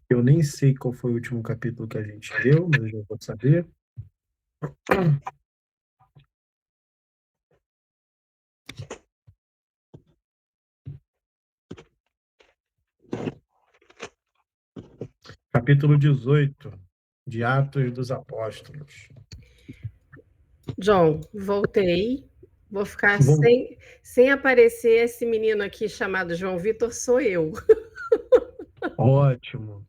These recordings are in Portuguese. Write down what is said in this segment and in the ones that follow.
Eu nem sei qual foi o último capítulo que a gente leu, mas eu já vou saber. Capítulo 18 de Atos dos Apóstolos. John, voltei. Vou ficar Bom, sem aparecer esse menino aqui chamado João Vitor, sou eu. ótimo,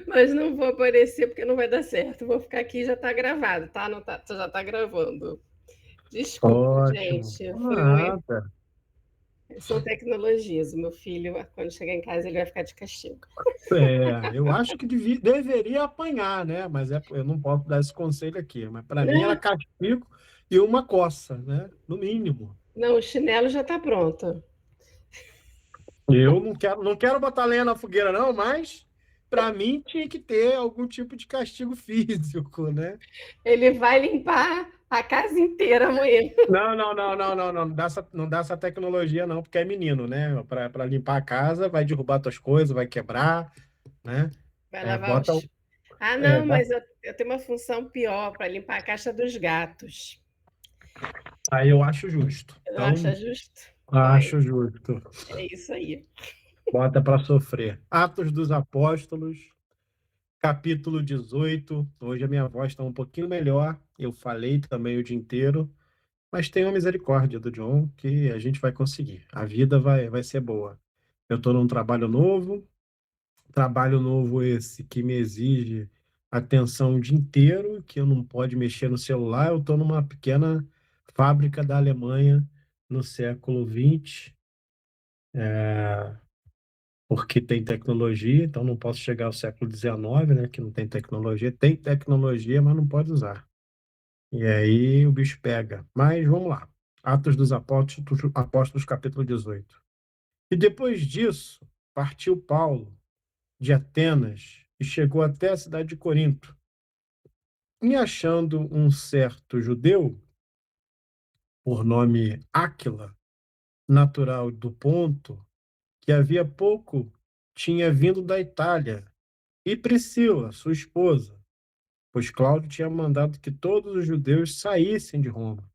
Mas não vou aparecer porque não vai dar certo. Vou ficar aqui, já está gravado, tá? Não tá, já está gravando. Desculpa, ótimo. gente. Foi um erro. Nada. São tecnologias. O meu filho, quando chegar em casa, ele vai ficar de castigo. Eu acho que deveria apanhar, né? Mas eu não posso dar esse conselho aqui. Mas para mim era Não, castigo e uma coça, né? No mínimo. não, o chinelo já está pronto. Eu não quero botar lenha na fogueira, não, mas para mim tinha que ter algum tipo de castigo físico, né? Ele vai limpar a casa inteira amanhã. Não, não, não, não, não, não, não dá essa tecnologia, não, porque é menino, né? Para limpar a casa, vai derrubar tuas coisas, vai quebrar, né? Vai É, lavar bota, os. Ah, é, não, dá- mas eu tenho uma função pior para limpar a caixa dos gatos. Aí eu acho justo. Não acha Então, justo? Então acho justo. é isso aí. Bota para sofrer. Atos dos Apóstolos, capítulo 18. Hoje a minha voz está um pouquinho melhor. Eu falei também o dia inteiro, mas tenha misericórdia do John que a gente vai conseguir. A vida vai ser boa. Eu estou num trabalho novo esse que me exige atenção o dia inteiro, que eu não pode mexer no celular. Eu estou numa pequena fábrica da Alemanha no século XX, porque tem tecnologia, então não posso chegar ao século XIX, né, que não tem tecnologia. Tem tecnologia, mas não pode usar. E aí o bicho pega. Mas vamos lá. Atos dos Apóstolos, capítulo 18. E depois disso, partiu Paulo de Atenas e chegou até a cidade de Corinto. E achando um certo judeu, por nome Áquila, natural do Ponto, que havia pouco tinha vindo da Itália, e Priscila, sua esposa, pois Cláudio tinha mandado que todos os judeus saíssem de Roma.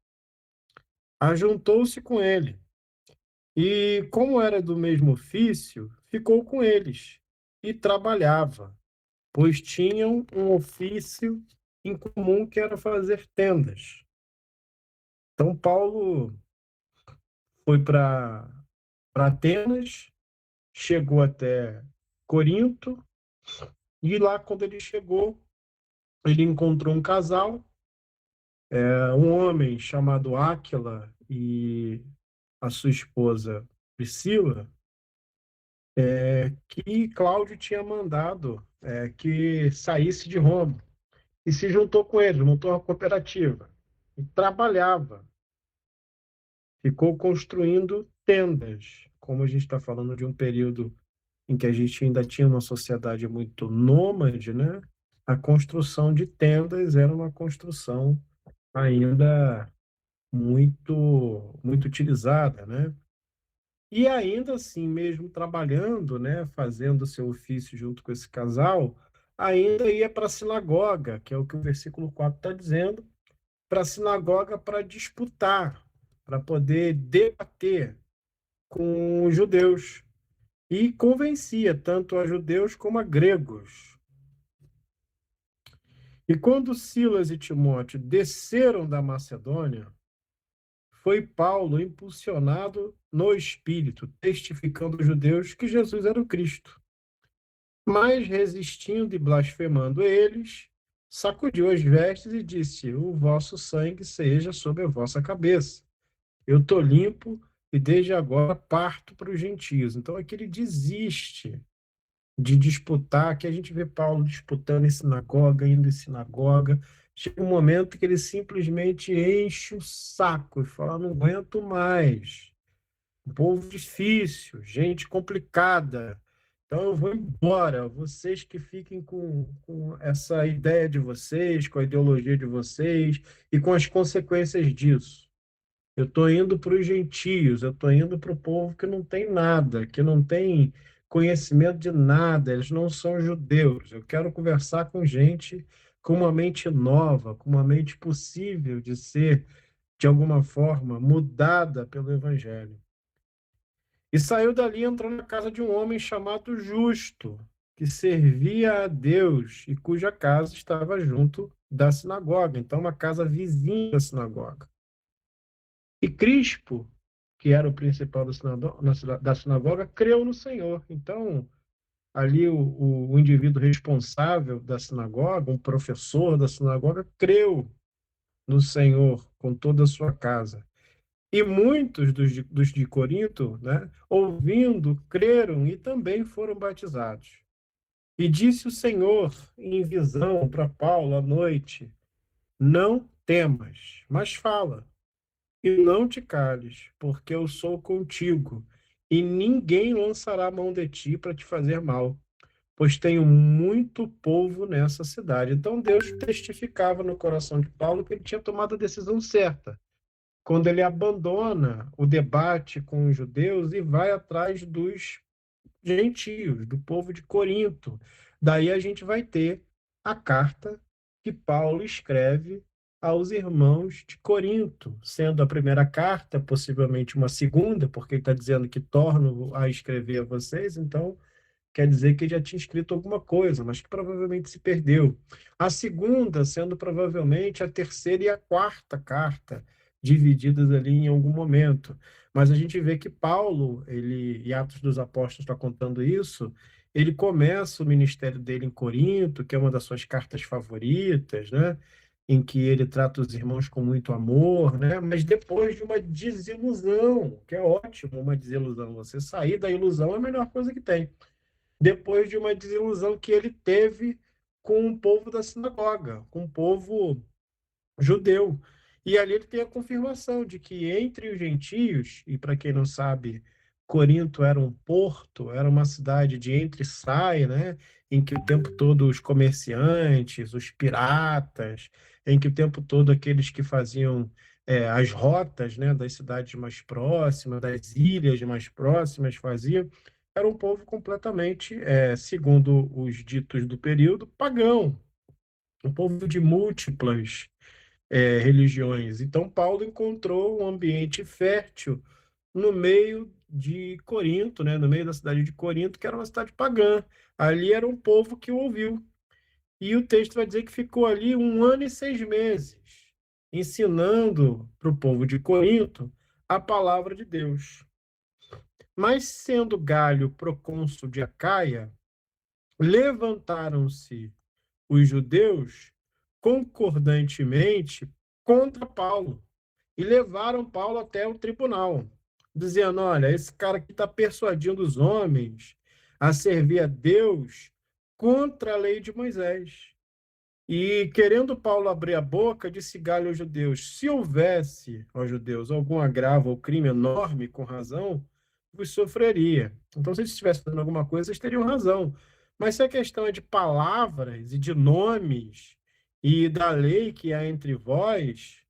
Ajuntou-se com ele, e, como era do mesmo ofício, ficou com eles e trabalhava, pois tinham um ofício em comum que era fazer tendas. Então, Paulo foi para Atenas, chegou até Corinto, e lá, quando ele chegou, ele encontrou um casal, um homem chamado Áquila e a sua esposa Priscila, que Cláudio tinha mandado que saísse de Roma, e se juntou com eles, montou uma cooperativa e trabalhava, ficou construindo tendas, como a gente está falando de um período em que a gente ainda tinha uma sociedade muito nômade, né? A construção de tendas era uma construção ainda muito utilizada, né? E ainda assim, mesmo trabalhando, né, fazendo seu ofício junto com esse casal, ainda ia para a sinagoga, que é o que o versículo 4 está dizendo, para a sinagoga para disputar, para poder debater com os judeus. E convencia tanto a judeus como a gregos. E quando Silas e Timóteo desceram da Macedônia, foi Paulo impulsionado no Espírito, testificando aos judeus que Jesus era o Cristo. Mas, resistindo e blasfemando eles, sacudiu as vestes e disse: O vosso sangue seja sobre a vossa cabeça. Eu estou limpo e desde agora parto para os gentios. Então, aqui ele desiste de disputar, que a gente vê Paulo disputando em sinagoga, indo em sinagoga. Chega um momento que ele simplesmente enche o saco e fala: não aguento mais. Um povo difícil, gente complicada. Então eu vou embora. Vocês que fiquem com essa ideia de vocês, com a ideologia de vocês e com as consequências disso. Eu estou indo para os gentios, eu estou indo para o povo que não tem nada, que não tem conhecimento de nada, eles não são judeus. Eu quero conversar com gente com uma mente nova, com uma mente possível de ser, de alguma forma, mudada pelo Evangelho. E saiu dali e entrou na casa de um homem chamado Justo, que servia a Deus e cuja casa estava junto da sinagoga, então uma casa vizinha da sinagoga. E Crispo, que era o principal da sinagoga, creu no Senhor. Então, ali o indivíduo responsável da sinagoga, um professor da sinagoga, creu no Senhor com toda a sua casa. E muitos dos de Corinto, né, ouvindo, creram e também foram batizados. E disse o Senhor em visão para Paulo à noite: Não temas, mas fala, e não te cales, porque eu sou contigo, e ninguém lançará a mão de ti para te fazer mal, pois tenho muito povo nessa cidade. Então Deus testificava no coração de Paulo que ele tinha tomado a decisão certa quando ele abandona o debate com os judeus e vai atrás dos gentios, do povo de Corinto. Daí a gente vai ter a carta que Paulo escreve aos irmãos de Corinto, sendo a primeira carta, possivelmente uma segunda, porque ele está dizendo que torno a escrever a vocês, então quer dizer que ele já tinha escrito alguma coisa, mas que provavelmente se perdeu. A segunda, sendo provavelmente a terceira e a quarta carta, divididas ali em algum momento. Mas a gente vê que Paulo, ele, e Atos dos Apóstolos está contando isso, ele começa o ministério dele em Corinto, que é uma das suas cartas favoritas, né? Em que ele trata os irmãos com muito amor, né? Mas depois de uma desilusão, que é ótimo, uma desilusão. Você sair da ilusão é a melhor coisa que tem, depois de uma desilusão que ele teve com o povo da sinagoga, com o povo judeu. E ali ele tem a confirmação de que entre os gentios, e para quem não sabe, Corinto era um porto, era uma cidade de entre e sai, né? Em que o tempo todo os comerciantes, os piratas, em que o tempo todo aqueles que faziam as rotas, né, das cidades mais próximas, das ilhas mais próximas faziam, era um povo completamente, segundo os ditos do período, pagão, um povo de múltiplas religiões. Então, Paulo encontrou um ambiente fértil no meio de Corinto, né? No meio da cidade de Corinto, que era uma cidade pagã. Ali era um povo que o ouviu. E o texto vai dizer que ficou ali 1 ano e 6 meses, ensinando para o povo de Corinto a palavra de Deus. Mas, sendo Galho procônsul de Acaia, levantaram-se os judeus concordantemente contra Paulo e levaram Paulo até o tribunal, dizendo: olha, esse cara aqui está persuadindo os homens a servir a Deus contra a lei de Moisés. E, querendo Paulo abrir a boca, disse Galho aos judeus: se houvesse, aos judeus, algum agravo ou crime enorme, com razão, vos sofreria. Então, se eles estivessem fazendo alguma coisa, vocês teriam razão. Mas se a questão é de palavras e de nomes e da lei que há entre vós,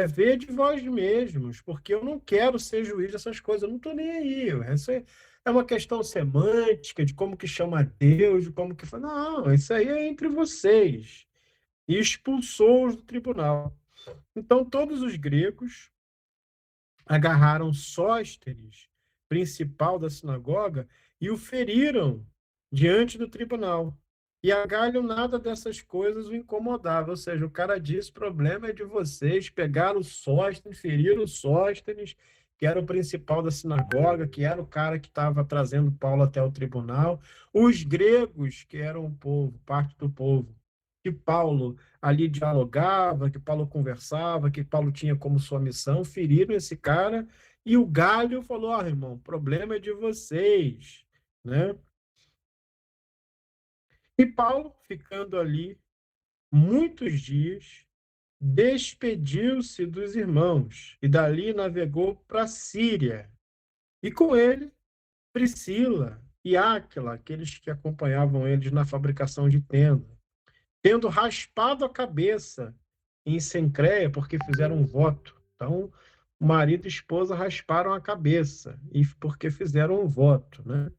vede vós mesmos, porque eu não quero ser juiz dessas coisas, eu não estou nem aí. Isso é uma questão semântica, de como que chama Deus, de como que fala. Não, isso aí é entre vocês. E expulsou-os do tribunal. Então, todos os gregos agarraram Sóstenes, principal da sinagoga, e o feriram diante do tribunal. E a Galho nada dessas coisas o incomodava. Ou seja, o cara disse: o problema é de vocês. Pegaram o Sóstenes, feriram o Sóstenes, que era o principal da sinagoga, que era o cara que estava trazendo Paulo até o tribunal. Os gregos, que eram o povo, parte do povo, que Paulo ali dialogava, que Paulo conversava, que Paulo tinha como sua missão, feriram esse cara, e o Galho falou: ah, irmão, o problema é de vocês, né? E Paulo, ficando ali muitos dias, despediu-se dos irmãos e dali navegou para a Síria. E com ele, Priscila e Áquila, aqueles que acompanhavam eles na fabricação de tenda, tendo raspado a cabeça em Cencreia, porque fizeram um voto. Então, o marido e a esposa rasparam a cabeça, e porque fizeram um voto, né?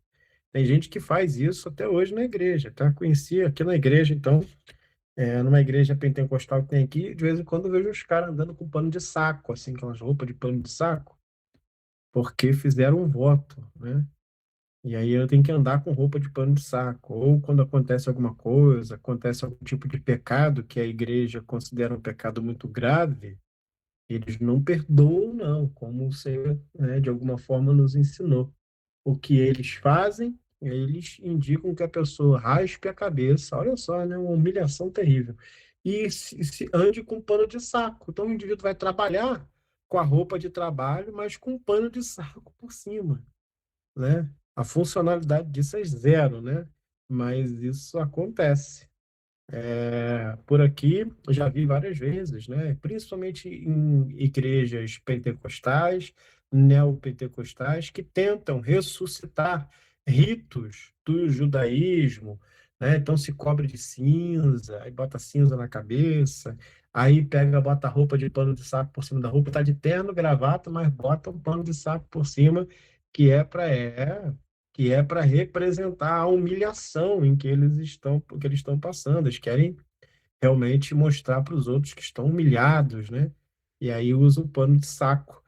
Tem gente que faz isso até hoje na igreja, tá? Conheci aqui na igreja, então, numa igreja pentecostal que tem aqui, de vez em quando eu vejo os caras andando com pano de saco, assim, aquelas roupas de pano de saco, porque fizeram um voto, né? E aí eu tenho que andar com roupa de pano de saco. Ou quando acontece alguma coisa, acontece algum tipo de pecado que a igreja considera um pecado muito grave, eles não perdoam, não, como o Senhor, né, de alguma forma nos ensinou. O que eles fazem, eles indicam que a pessoa raspe a cabeça. Olha só, né, uma humilhação terrível. E se ande com pano de saco. Então o indivíduo vai trabalhar com a roupa de trabalho, mas com pano de saco por cima, né? A funcionalidade disso é zero, né? Mas isso acontece. Por aqui, eu já vi várias vezes, né? Principalmente em igrejas pentecostais, neopentecostais, que tentam ressuscitar ritos do judaísmo, né? Então se cobre de cinza, aí bota cinza na cabeça, aí pega, bota roupa de pano de saco por cima da roupa, tá de terno, gravata, mas bota um pano de saco por cima, que é para que é para representar a humilhação em que eles estão passando. Eles querem realmente mostrar para os outros que estão humilhados, né? E aí usa o pano de saco,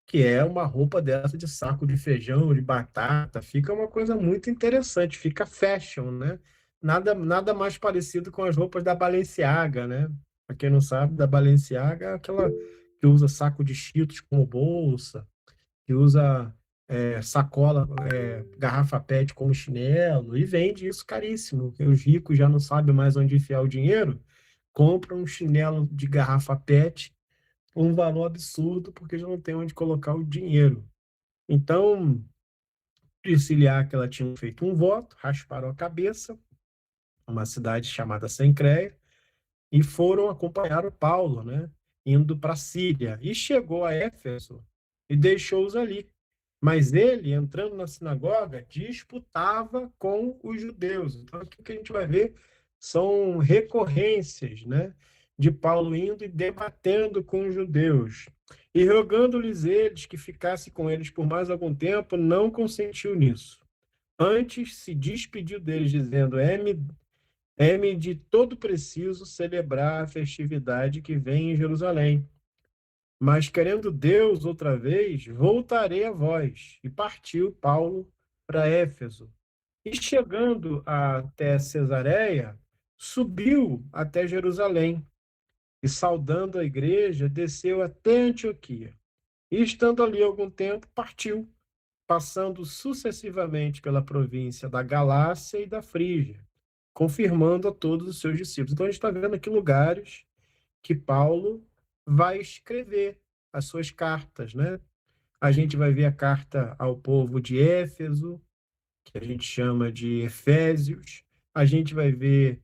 que é uma roupa dessa de saco de feijão, de batata. Fica uma coisa muito interessante, fica fashion, né? Nada mais parecido com as roupas da Balenciaga, né? Para quem não sabe, da Balenciaga é aquela que usa saco de Cheetos como bolsa, que usa sacola, garrafa PET como chinelo, e vende isso caríssimo, porque os ricos já não sabem mais onde enfiar o dinheiro, compram um chinelo de garrafa PET por um valor absurdo, porque já não tem onde colocar o dinheiro. Então, Priscila que ela tinha feito um voto, rasparam a cabeça, uma cidade chamada Sencreia, e foram acompanhar o Paulo, né, indo para a Síria, e chegou a Éfeso e deixou-os ali. Mas ele, entrando na sinagoga, disputava com os judeus. Então, aqui o que a gente vai ver são recorrências, né, de Paulo indo e debatendo com os judeus. E rogando-lhes eles que ficasse com eles por mais algum tempo, não consentiu nisso. Antes se despediu deles, dizendo: é-me de todo preciso celebrar a festividade que vem em Jerusalém. Mas querendo Deus outra vez, voltarei a vós. E partiu Paulo para Éfeso. E chegando até Cesareia, subiu até Jerusalém. E saudando a igreja, desceu até Antioquia. E estando ali algum tempo, partiu, passando sucessivamente pela província da Galácia e da Frígia, confirmando a todos os seus discípulos. Então a gente está vendo aqui lugares que Paulo vai escrever as suas cartas, né? A gente vai ver a carta ao povo de Éfeso, que a gente chama de Efésios. A gente vai ver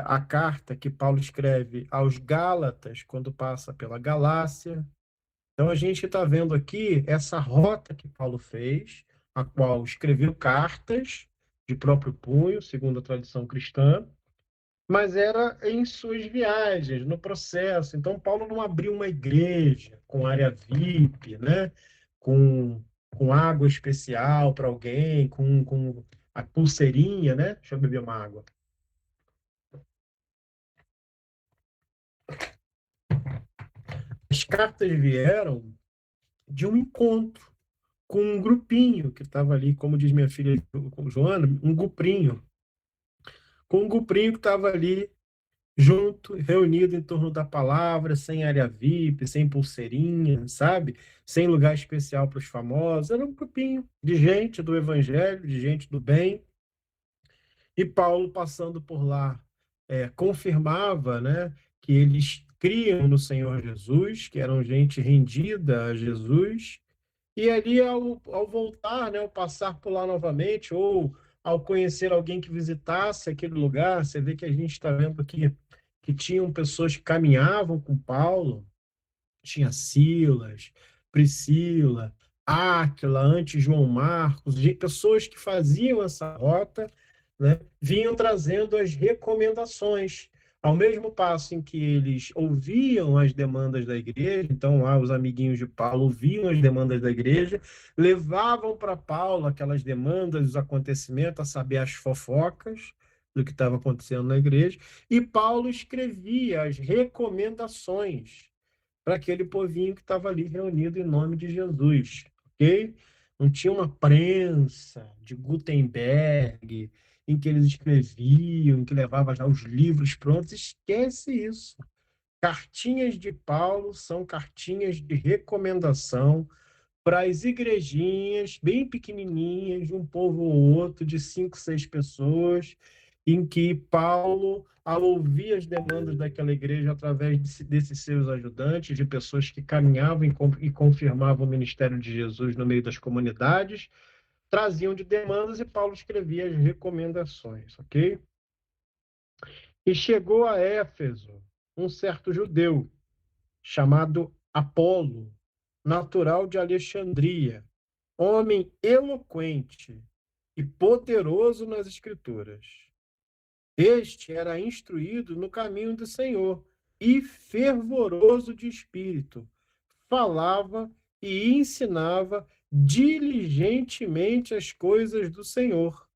a carta que Paulo escreve aos Gálatas, quando passa pela Galácia. Então, a gente está vendo aqui essa rota que Paulo fez, a qual escreveu cartas de próprio punho, segundo a tradição cristã, mas era em suas viagens, no processo. Então, Paulo não abriu uma igreja com área VIP, né? com água especial para alguém, com a pulseirinha, né? Deixa eu beber uma água. As cartas vieram de um encontro com um grupinho que estava ali, como diz minha filha Joana, um grupinho. Com um grupinho que estava ali junto, reunido em torno da palavra, sem área VIP, sem pulseirinha, sabe? Sem lugar especial para os famosos. Era um grupinho de gente do evangelho, de gente do bem. E Paulo, passando por lá, confirmava, né, que eles criam no Senhor Jesus, que eram gente rendida a Jesus. E ali, ao voltar, né, ao passar por lá novamente, ou ao conhecer alguém que visitasse aquele lugar, você vê que a gente está vendo aqui que tinham pessoas que caminhavam com Paulo, tinha Silas, Priscila, Áquila, antes João Marcos, pessoas que faziam essa rota, né, vinham trazendo as recomendações. Ao mesmo passo em que eles ouviam as demandas da igreja, então lá os amiguinhos de Paulo ouviam as demandas da igreja, levavam para Paulo aquelas demandas, os acontecimentos, a saber, as fofocas do que estava acontecendo na igreja, e Paulo escrevia as recomendações para aquele povinho que estava ali reunido em nome de Jesus, ok? Não tinha uma prensa de Gutenberg em que eles escreviam, em que levava já os livros prontos. Esquece isso. Cartinhas de Paulo são cartinhas de recomendação para as igrejinhas bem pequenininhas, de um povo ou outro, de 5, 6 pessoas, em que Paulo, ao ouvir as demandas daquela igreja através desses seus ajudantes, de pessoas que caminhavam e confirmavam o ministério de Jesus no meio das comunidades, traziam de demandas e Paulo escrevia as recomendações, ok? E chegou a Éfeso um certo judeu chamado Apolo, natural de Alexandria, homem eloquente e poderoso nas Escrituras. Este era instruído no caminho do Senhor e fervoroso de espírito. Falava e ensinava diligentemente as coisas do Senhor,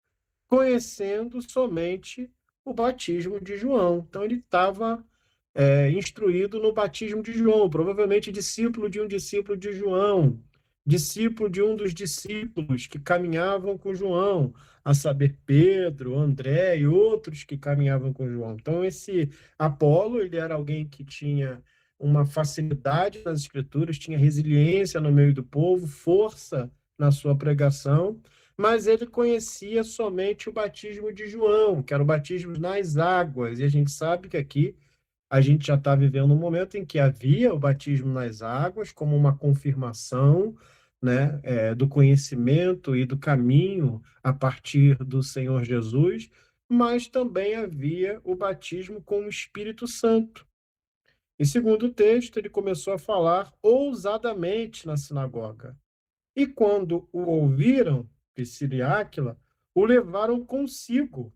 conhecendo somente o batismo de João. Então, ele estava instruído no batismo de João, provavelmente discípulo de João, discípulo de um dos discípulos que caminhavam com João, a saber, Pedro, André e outros que caminhavam com João. Então, esse Apolo, ele era alguém que tinha uma facilidade nas escrituras, tinha resiliência no meio do povo, força na sua pregação, mas ele conhecia somente o batismo de João, que era o batismo nas águas, e a gente sabe que aqui a gente já está vivendo um momento em que havia o batismo nas águas como uma confirmação, né, do conhecimento e do caminho a partir do Senhor Jesus, mas também havia o batismo com o Espírito Santo. E segundo o texto, ele começou a falar ousadamente na sinagoga. E quando o ouviram, Priscila e Áquila, o levaram consigo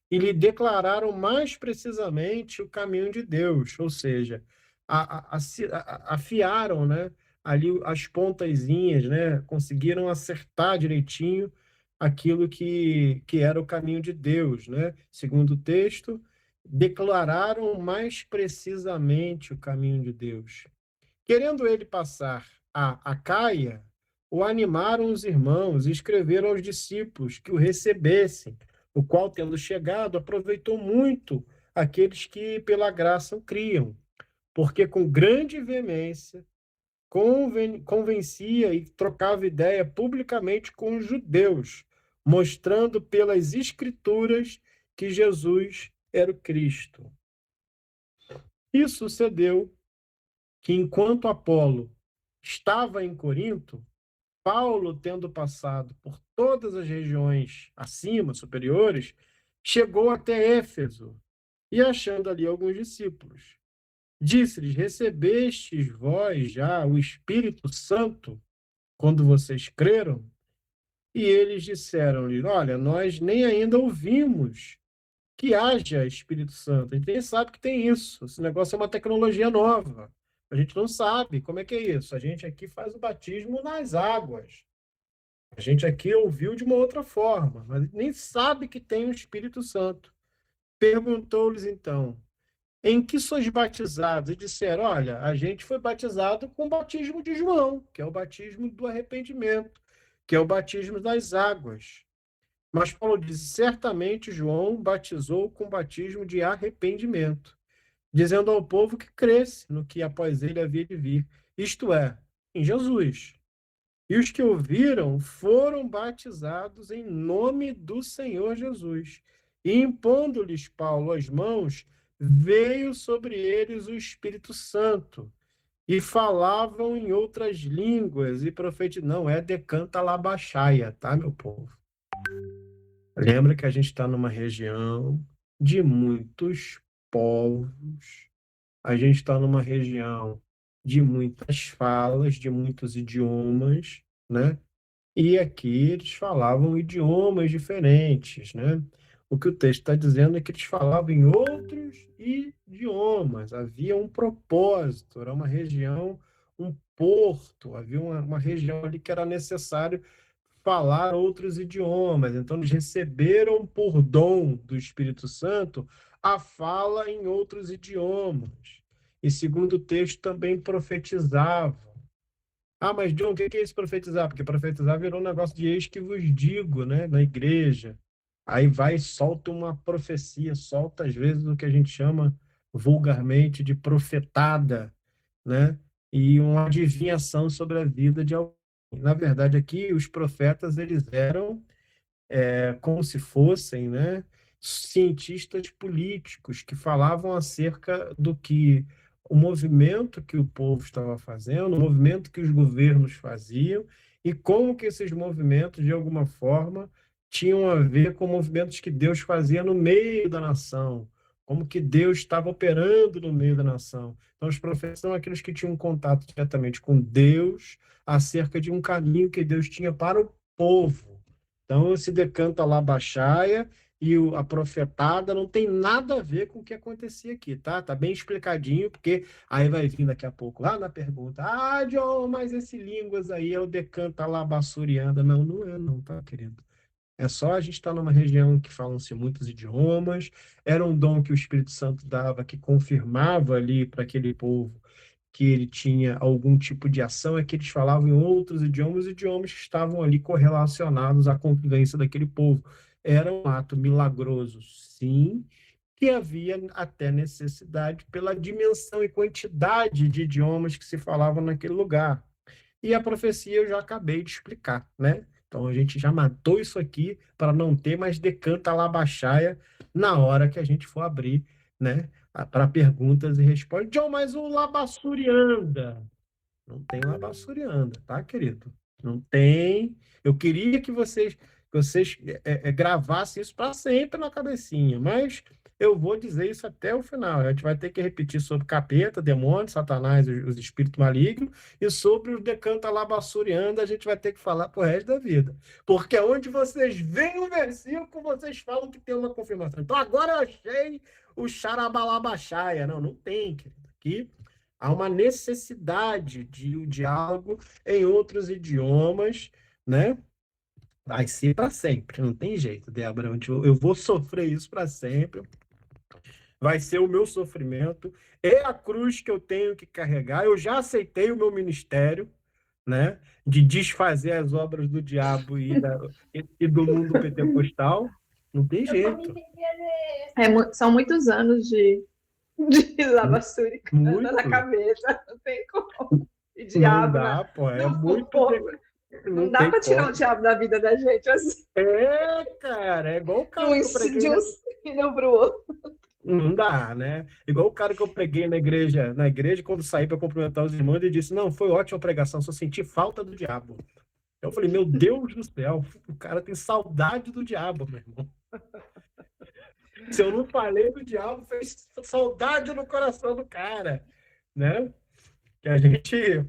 e lhe declararam mais precisamente o caminho de Deus, ou seja, afiaram, né, ali as pontazinhas, né, conseguiram acertar direitinho aquilo que era o caminho de Deus, né? Segundo o texto, declararam mais precisamente o caminho de Deus. Querendo ele passar a Acaia, o animaram os irmãos e escreveram aos discípulos que o recebessem, o qual, tendo chegado, aproveitou muito aqueles que pela graça o criam, porque com grande veemência convencia e trocava ideia publicamente com os judeus, mostrando pelas escrituras que Jesus era o Cristo. E sucedeu que, enquanto Apolo estava em Corinto, Paulo, tendo passado por todas as regiões acima, superiores, chegou até Éfeso e, achando ali alguns discípulos, disse-lhes: Recebestes vós já o Espírito Santo quando vocês creram? E eles disseram-lhe: Olha, nós nem ainda ouvimos que haja Espírito Santo. A gente nem sabe que tem isso. Esse negócio é uma tecnologia nova. A gente não sabe como é que é isso. A gente aqui faz o batismo nas águas. A gente aqui ouviu de uma outra forma, mas nem sabe que tem o Espírito Santo. Perguntou-lhes então: Em que sois batizados? E disseram: Olha, a gente foi batizado com o batismo de João, que é o batismo do arrependimento, que é o batismo das águas. Mas Paulo diz: Certamente João batizou com o batismo de arrependimento, dizendo ao povo que cresce no que após ele havia de vir, isto é, em Jesus. E os que ouviram foram batizados em nome do Senhor Jesus. E impondo-lhes Paulo as mãos, veio sobre eles o Espírito Santo. E falavam em outras línguas e profetizavam. Não é decanta labaxaia, tá, meu povo? Lembra que a gente está numa região de muitos povos, a gente está numa região de muitas falas, de muitos idiomas, né? E aqui eles falavam idiomas diferentes, né? O que o texto está dizendo é que eles falavam em outros idiomas, havia um propósito, era uma região, um porto, havia uma região ali que era necessário falar outros idiomas. Então, eles receberam por dom do Espírito Santo a fala em outros idiomas. E segundo o texto, também profetizavam. Ah, mas John, o que é isso profetizar? Porque profetizar virou um negócio de eis que vos digo, né, na igreja. Aí vai e solta uma profecia, solta às vezes o que a gente chama vulgarmente de profetada, né? E uma adivinhação sobre a vida de alguém. Na verdade, aqui os profetas eles eram como se fossem, né, cientistas políticos que falavam acerca do que o movimento que o povo estava fazendo, o movimento que os governos faziam e como que esses movimentos, de alguma forma, tinham a ver com movimentos que Deus fazia no meio da nação, como que Deus estava operando no meio da nação. Então, os profetas são aqueles que tinham contato diretamente com Deus acerca de um caminho que Deus tinha para o povo. Então, se decanta lá Baixaia e a profetada não tem nada a ver com o que acontecia aqui, tá? Tá bem explicadinho, porque aí vai vir daqui a pouco lá na pergunta: ah, John, mas esse línguas aí é o decanta lá bassurianda. Não, não é, não, tá, querido? É só a gente estar numa região que falam-se muitos idiomas, era um dom que o Espírito Santo dava, que confirmava ali para aquele povo que ele tinha algum tipo de ação, é que eles falavam em outros idiomas, idiomas que estavam ali correlacionados à convivência daquele povo. Era um ato milagroso, sim, que havia até necessidade pela dimensão e quantidade de idiomas que se falavam naquele lugar. E a profecia eu já acabei de explicar, né? Então a gente já matou isso aqui para não ter mais decanta labachaia na hora que a gente for abrir, né? Para perguntas e respostas. John, mas o labassurianda. Não tem labassurianda, tá, querido? Não tem. Eu queria que vocês gravassem isso para sempre na cabecinha, mas eu vou dizer isso até o final. A gente vai ter que repetir sobre capeta, demônio, Satanás, os espíritos malignos, e sobre o decanta labassurianda a gente vai ter que falar pro resto da vida. Porque onde vocês veem o versículo, vocês falam que tem uma confirmação. Então agora eu achei o xarabalabaxaia. Não, não tem, querido. Aqui há uma necessidade de um diálogo em outros idiomas, né? Vai ser para sempre, não tem jeito, Débora. Eu vou sofrer isso para sempre. Vai ser o meu sofrimento. É a cruz que eu tenho que carregar. Eu já aceitei o meu ministério, né? De desfazer as obras do diabo e do mundo pentecostal. Não tem jeito. São muitos anos de lavassurica na Muito. cabeça, não tem como. E Não diabo dá, pô. É no muito. corpo. Não Não dá tem para tirar o como. diabo da vida da gente assim, Cara, é igual o cara que eu de preguei um sino para o outro. Não dá, né? Igual o cara que eu preguei na igreja, quando saí para cumprimentar os irmãos, ele disse: Não, foi ótima a pregação, só senti falta do diabo. Eu falei: Meu Deus do céu, o cara tem saudade do diabo, meu irmão. Se eu não falei do diabo, fez saudade no coração do cara, né? Que a gente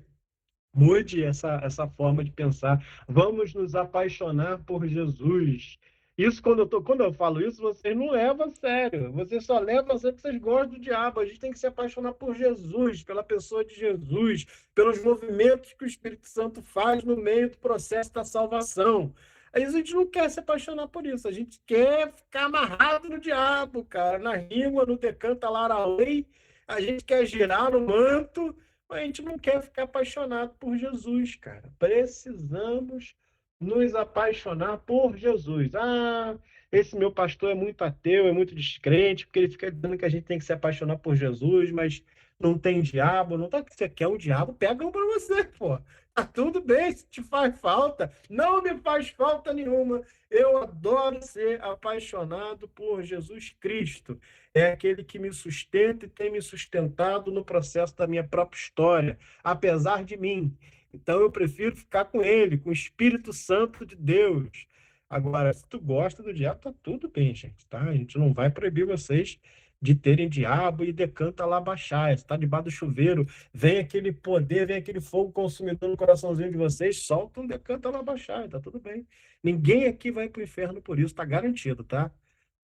mude essa forma de pensar. Vamos nos apaixonar por Jesus. Isso, quando eu falo isso, vocês não levam a sério. Vocês só levam a sério que vocês gostam do diabo. A gente tem que se apaixonar por Jesus, pela pessoa de Jesus, pelos movimentos que o Espírito Santo faz no meio do processo da salvação. Aí a gente não quer se apaixonar por isso. A gente quer ficar amarrado no diabo, cara, na língua, no decanta larauei. A gente quer girar no manto, mas a gente não quer ficar apaixonado por Jesus, cara. Precisamos nos apaixonar por Jesus. Ah, esse meu pastor é muito ateu, é muito descrente, porque ele fica dizendo que a gente tem que se apaixonar por Jesus, mas não tem diabo. Não tá que você quer um diabo, pega um para você, pô. Tá tudo bem, se te faz falta. Não me faz falta nenhuma. Eu adoro ser apaixonado por Jesus Cristo. É aquele que me sustenta e tem me sustentado no processo da minha própria história, apesar de mim. Então eu prefiro ficar com ele, com o Espírito Santo de Deus. Agora, se tu gosta do diabo, tá tudo bem, gente, tá? A gente não vai proibir vocês de terem diabo e decanta lá baixar. Está debaixo do chuveiro, vem aquele poder, vem aquele fogo consumidor no coraçãozinho de vocês, solta um decanta lá baixar, tá tudo bem. Ninguém aqui vai para o inferno por isso, tá garantido, tá?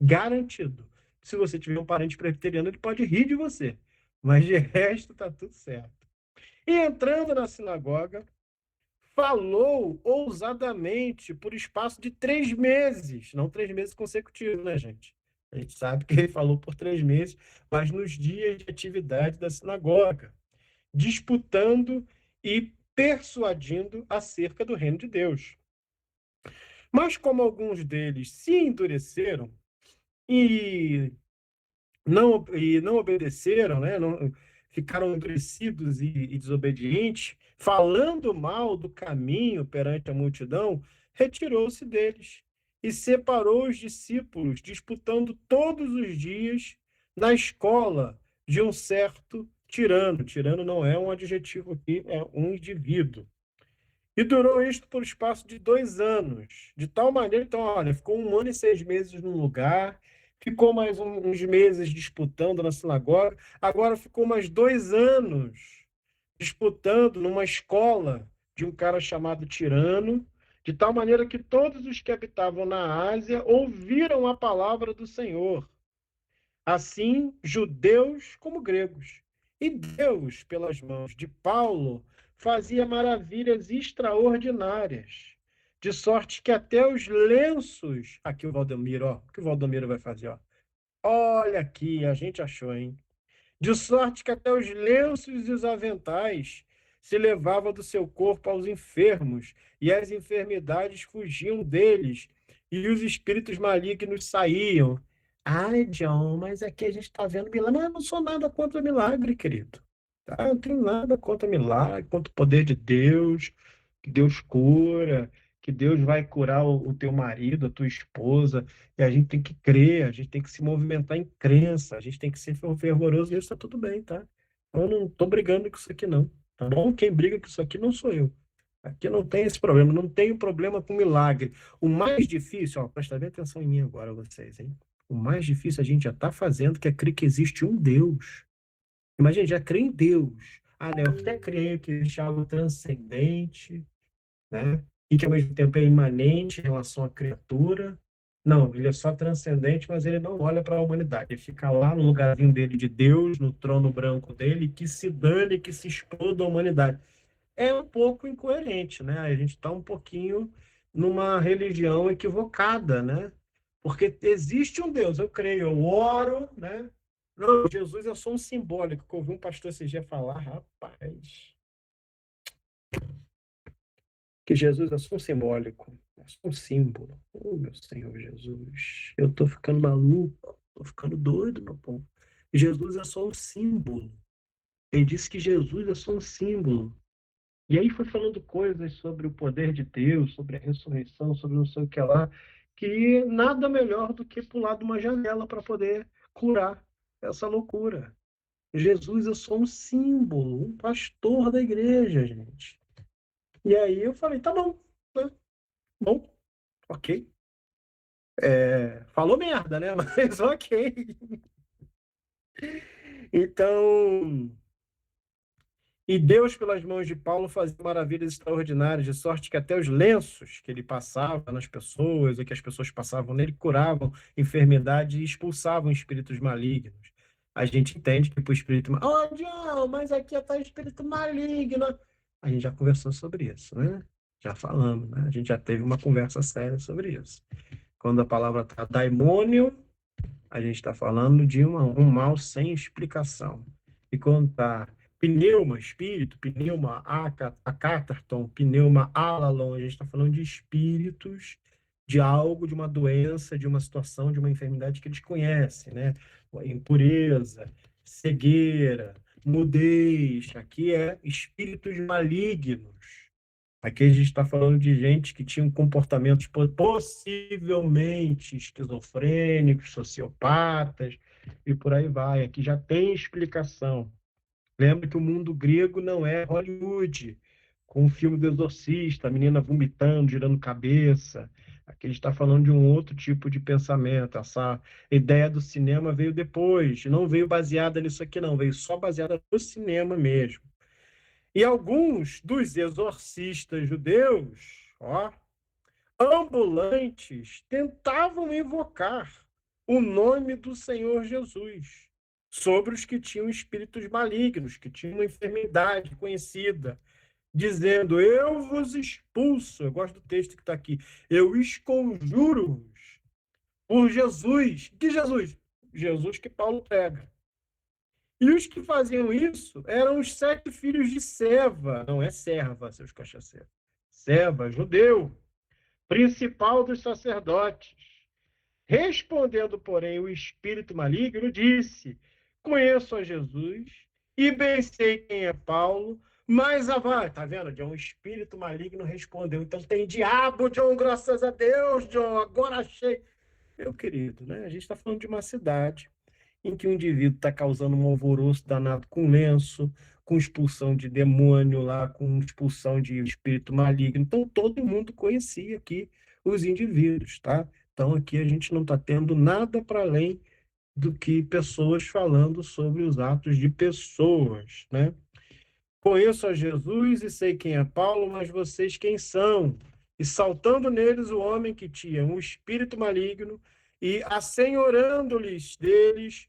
Garantido. Se você tiver um parente presbiteriano, ele pode rir de você. Mas de resto, tá tudo certo. E entrando na sinagoga, falou ousadamente por espaço de 3 meses. Não 3 meses consecutivos, né, gente? A gente sabe que ele falou por 3 meses, mas nos dias de atividade da sinagoga, disputando e persuadindo acerca do reino de Deus. Mas como alguns deles se endureceram e não obedeceram, né? Não, ficaram endurecidos e desobedientes, falando mal do caminho perante a multidão, retirou-se deles e separou os discípulos, disputando todos os dias na escola de um certo tirano. Tirano não é um adjetivo aqui, é um indivíduo. E durou isto por espaço de 2 anos. De tal maneira, então, olha, ficou 1 ano e 6 meses num lugar, ficou mais uns meses disputando na sinagoga, agora ficou mais 2 anos disputando numa escola de um cara chamado Tirano, de tal maneira que todos os que habitavam na Ásia ouviram a palavra do Senhor, assim judeus como gregos. E Deus, pelas mãos de Paulo, fazia maravilhas extraordinárias, de sorte que até os lenços. Aqui o Valdomiro, ó, o que o Valdomiro vai fazer, ó. Olha aqui, a gente achou, hein? De sorte que até os lenços e os aventais se levavam do seu corpo aos enfermos, e as enfermidades fugiam deles, e os espíritos malignos saíam. Ai, John, mas aqui a gente está vendo milagre. Mas eu não sou nada contra milagre, querido. Tá? Eu não tenho nada contra milagre, contra o poder de Deus, que Deus cura, que Deus vai curar o teu marido, a tua esposa. E a gente tem que crer, a gente tem que se movimentar em crença, a gente tem que ser fervoroso, e isso está tudo bem, tá? Eu não estou brigando com isso aqui, não. Tá bom? Quem briga com isso aqui não sou eu. Aqui não tem esse problema, não tenho problema com milagre. O mais difícil, ó, presta bem atenção em mim agora, vocês, hein? O mais difícil a gente já está fazendo, que é crer que existe um Deus. Imagina, já crê em Deus. Ah, né? Eu até creio que existe algo transcendente, né? E que ao mesmo tempo é imanente em relação à criatura. Não, ele é só transcendente, mas ele não olha para a humanidade. Ele fica lá no lugarzinho dele de Deus, no trono branco dele, que se dane, que se exploda a humanidade. É um pouco incoerente, né? A gente está um pouquinho numa religião equivocada, né? Porque existe um Deus, eu creio, eu oro, né? Não, Jesus é só um simbólico, que eu ouvi um pastor esse dia falar, rapaz, que Jesus é só um simbólico, é só um símbolo. Oh, meu Senhor Jesus, eu tô ficando maluco, tô ficando doido, meu povo. Jesus é só um símbolo. Ele disse que Jesus é só um símbolo. E aí foi falando coisas sobre o poder de Deus, sobre a ressurreição, sobre não sei o que lá, que nada melhor do que pular de uma janela para poder curar essa loucura. Jesus é só um símbolo, um pastor da igreja, gente. E aí eu falei, tá bom, né? Bom, ok. Falou merda, né? Mas ok. Então, e Deus, pelas mãos de Paulo, fazia maravilhas extraordinárias, de sorte que até os lenços que ele passava nas pessoas, ou que as pessoas passavam nele, curavam enfermidades e expulsavam espíritos malignos. A gente entende que para o espírito maligno, oh, John, mas aqui está espírito maligno. A gente já conversou sobre isso, né? Já falamos, né? A gente já teve uma conversa séria sobre isso. Quando a palavra está daimônio, a gente está falando de um mal sem explicação. E quando está pneuma, espírito, pneuma acátarton, pneuma alalon, a gente está falando de espíritos de algo, de uma doença, de uma situação, de uma enfermidade que eles conhecem, né? Impureza, cegueira, mudez, aqui é espíritos malignos. Aqui a gente está falando de gente que tinha comportamentos possivelmente esquizofrênicos, sociopatas, e por aí vai. Aqui já tem explicação. Lembra que o mundo grego não é Hollywood, com o filme do Exorcista, a menina vomitando, girando cabeça. Aqui a gente está falando de um outro tipo de pensamento. Essa ideia do cinema veio depois, não veio baseada nisso aqui, não, veio só baseada no cinema mesmo. E alguns dos exorcistas judeus, ó, ambulantes, tentavam invocar o nome do Senhor Jesus sobre os que tinham espíritos malignos, que tinham uma enfermidade conhecida, dizendo: eu vos expulso. Eu gosto do texto que está aqui. Eu esconjuro-vos por Jesus. Que Jesus? Jesus que Paulo prega. E os que faziam isso eram os 7 filhos de Seva, não é serva, seus cachaceiros. Seva, judeu, principal dos sacerdotes. Respondendo, porém, o espírito maligno, disse: conheço a Jesus e bem sei quem é Paulo, mas tá vendo? John, um espírito maligno respondeu. Então tem diabo, John, graças a Deus, John, agora achei. Meu querido, né? A gente está falando de uma cidade em que o indivíduo está causando um alvoroço danado com lenço, com expulsão de demônio lá, com expulsão de espírito maligno. Então, todo mundo conhecia aqui os indivíduos, tá? Então, aqui a gente não está tendo nada para além do que pessoas falando sobre os atos de pessoas, né? Conheço a Jesus e sei quem é Paulo, mas vocês quem são? E saltando neles o homem que tinha um espírito maligno e assenhorando-lhes deles,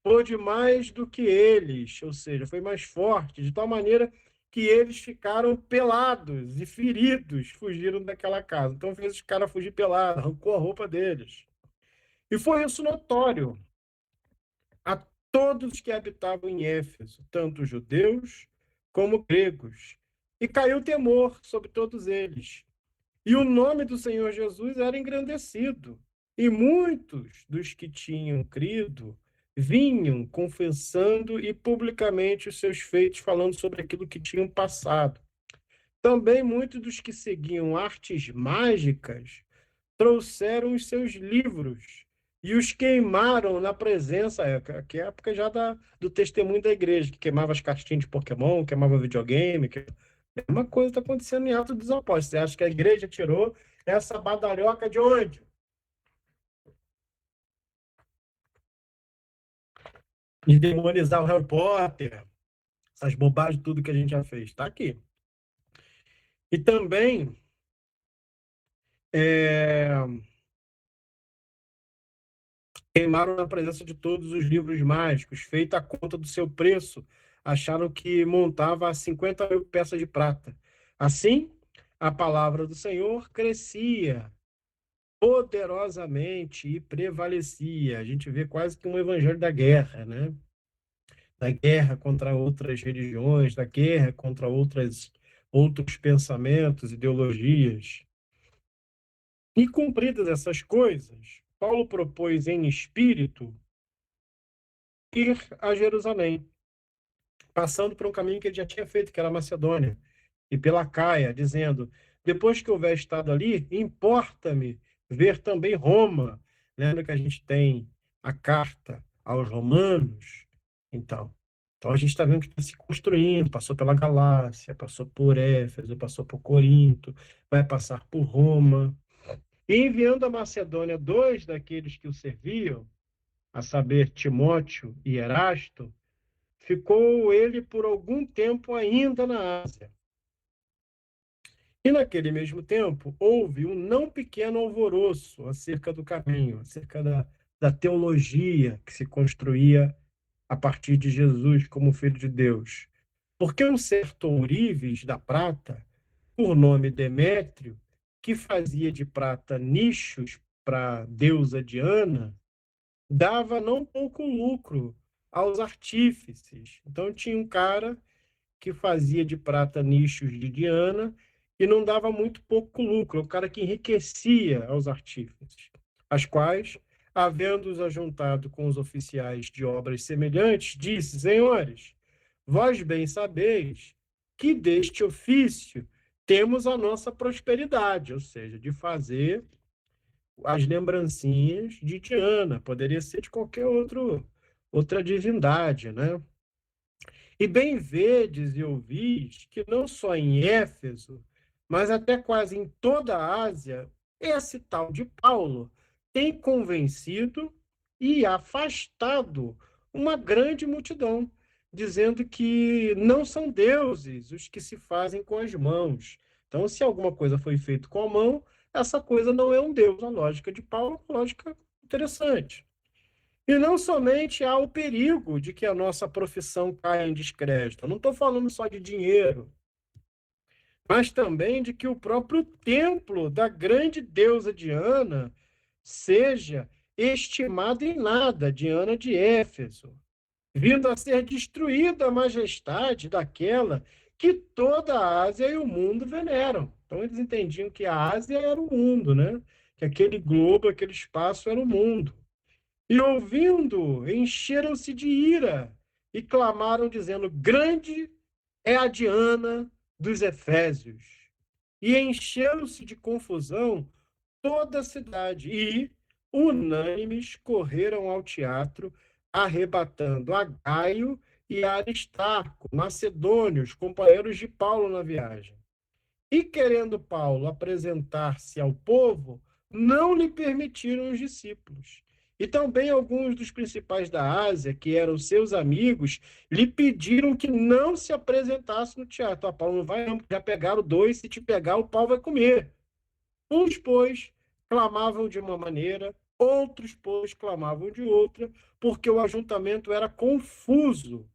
pôde mais do que eles, ou seja, foi mais forte, de tal maneira que eles ficaram pelados e feridos, fugiram daquela casa. Então fez os caras fugir pelados, arrancou a roupa deles. E foi isso notório a todos que habitavam em Éfeso, tanto judeus como gregos. E caiu temor sobre todos eles. E o nome do Senhor Jesus era engrandecido. E muitos dos que tinham crido vinham confessando e publicamente os seus feitos, falando sobre aquilo que tinham passado. Também muitos dos que seguiam artes mágicas trouxeram os seus livros e os queimaram na presença, que é a época já do testemunho da igreja, que queimava as cartinhas de Pokémon, queimava videogame. Uma coisa está acontecendo em Atos dos Apóstolos. Você acha que a igreja tirou essa badalhoca de onde? De demonizar o Harry Potter, essas bobagens, tudo que a gente já fez. Está aqui. E também queimaram na presença de todos os livros mágicos, feita a conta do seu preço, acharam que montava a 50 mil peças de prata. Assim, a palavra do Senhor crescia poderosamente e prevalecia. A gente vê quase que um evangelho da guerra, né? Da guerra contra outras religiões, da guerra contra outros pensamentos, ideologias. E cumpridas essas coisas, Paulo propôs em espírito ir a Jerusalém, passando por um caminho que ele já tinha feito, que era a Macedônia, e pela Caia, dizendo: depois que houver estado ali, importa-me ver também Roma. Lembra que a gente tem a carta aos Romanos? Então a gente está vendo que está se construindo, passou pela Galácia, passou por Éfeso, passou por Corinto, vai passar por Roma. E enviando a Macedônia 2 daqueles que o serviam, a saber, Timóteo e Erasto, ficou ele por algum tempo ainda na Ásia. E naquele mesmo tempo, houve um não pequeno alvoroço acerca do caminho, acerca da teologia que se construía a partir de Jesus como Filho de Deus. Porque um certo ourives da prata, por nome Demétrio, que fazia de prata nichos para a deusa Diana, dava não pouco lucro aos artífices. Então tinha um cara que fazia de prata nichos de Diana e não dava muito pouco lucro, o cara que enriquecia aos artífices, as quais, havendo-os ajuntado com os oficiais de obras semelhantes, disse: senhores, vós bem sabeis que deste ofício temos a nossa prosperidade, ou seja, de fazer as lembrancinhas de Diana, poderia ser de qualquer outra divindade, né? E bem vedes e ouvis que não só em Éfeso, mas até quase em toda a Ásia, esse tal de Paulo tem convencido e afastado uma grande multidão, dizendo que não são deuses os que se fazem com as mãos. Então, se alguma coisa foi feita com a mão, essa coisa não é um deus. A lógica de Paulo é uma lógica interessante. E não somente há o perigo de que a nossa profissão caia em descrédito. Eu não estou falando só de dinheiro, mas também de que o próprio templo da grande deusa Diana seja estimado em nada, Diana de Éfeso, vindo a ser destruída a majestade daquela que toda a Ásia e o mundo veneram. Então eles entendiam que a Ásia era o mundo, né? Que aquele globo, aquele espaço era o mundo. E ouvindo, encheram-se de ira e clamaram, dizendo: Grande é a Diana dos Efésios. E encheu-se de confusão toda a cidade, e, unânimes, correram ao teatro, arrebatando a Gaio e a Aristarco, macedônios, companheiros de Paulo na viagem. E querendo Paulo apresentar-se ao povo, não lhe permitiram os discípulos. E também alguns dos principais da Ásia, que eram seus amigos, lhe pediram que não se apresentasse no teatro. Ah, Paulo, não vai não, já pegaram dois, se te pegar, o pau vai comer. Uns, pois, clamavam de uma maneira, outros, pois, clamavam de outra, porque o ajuntamento era confuso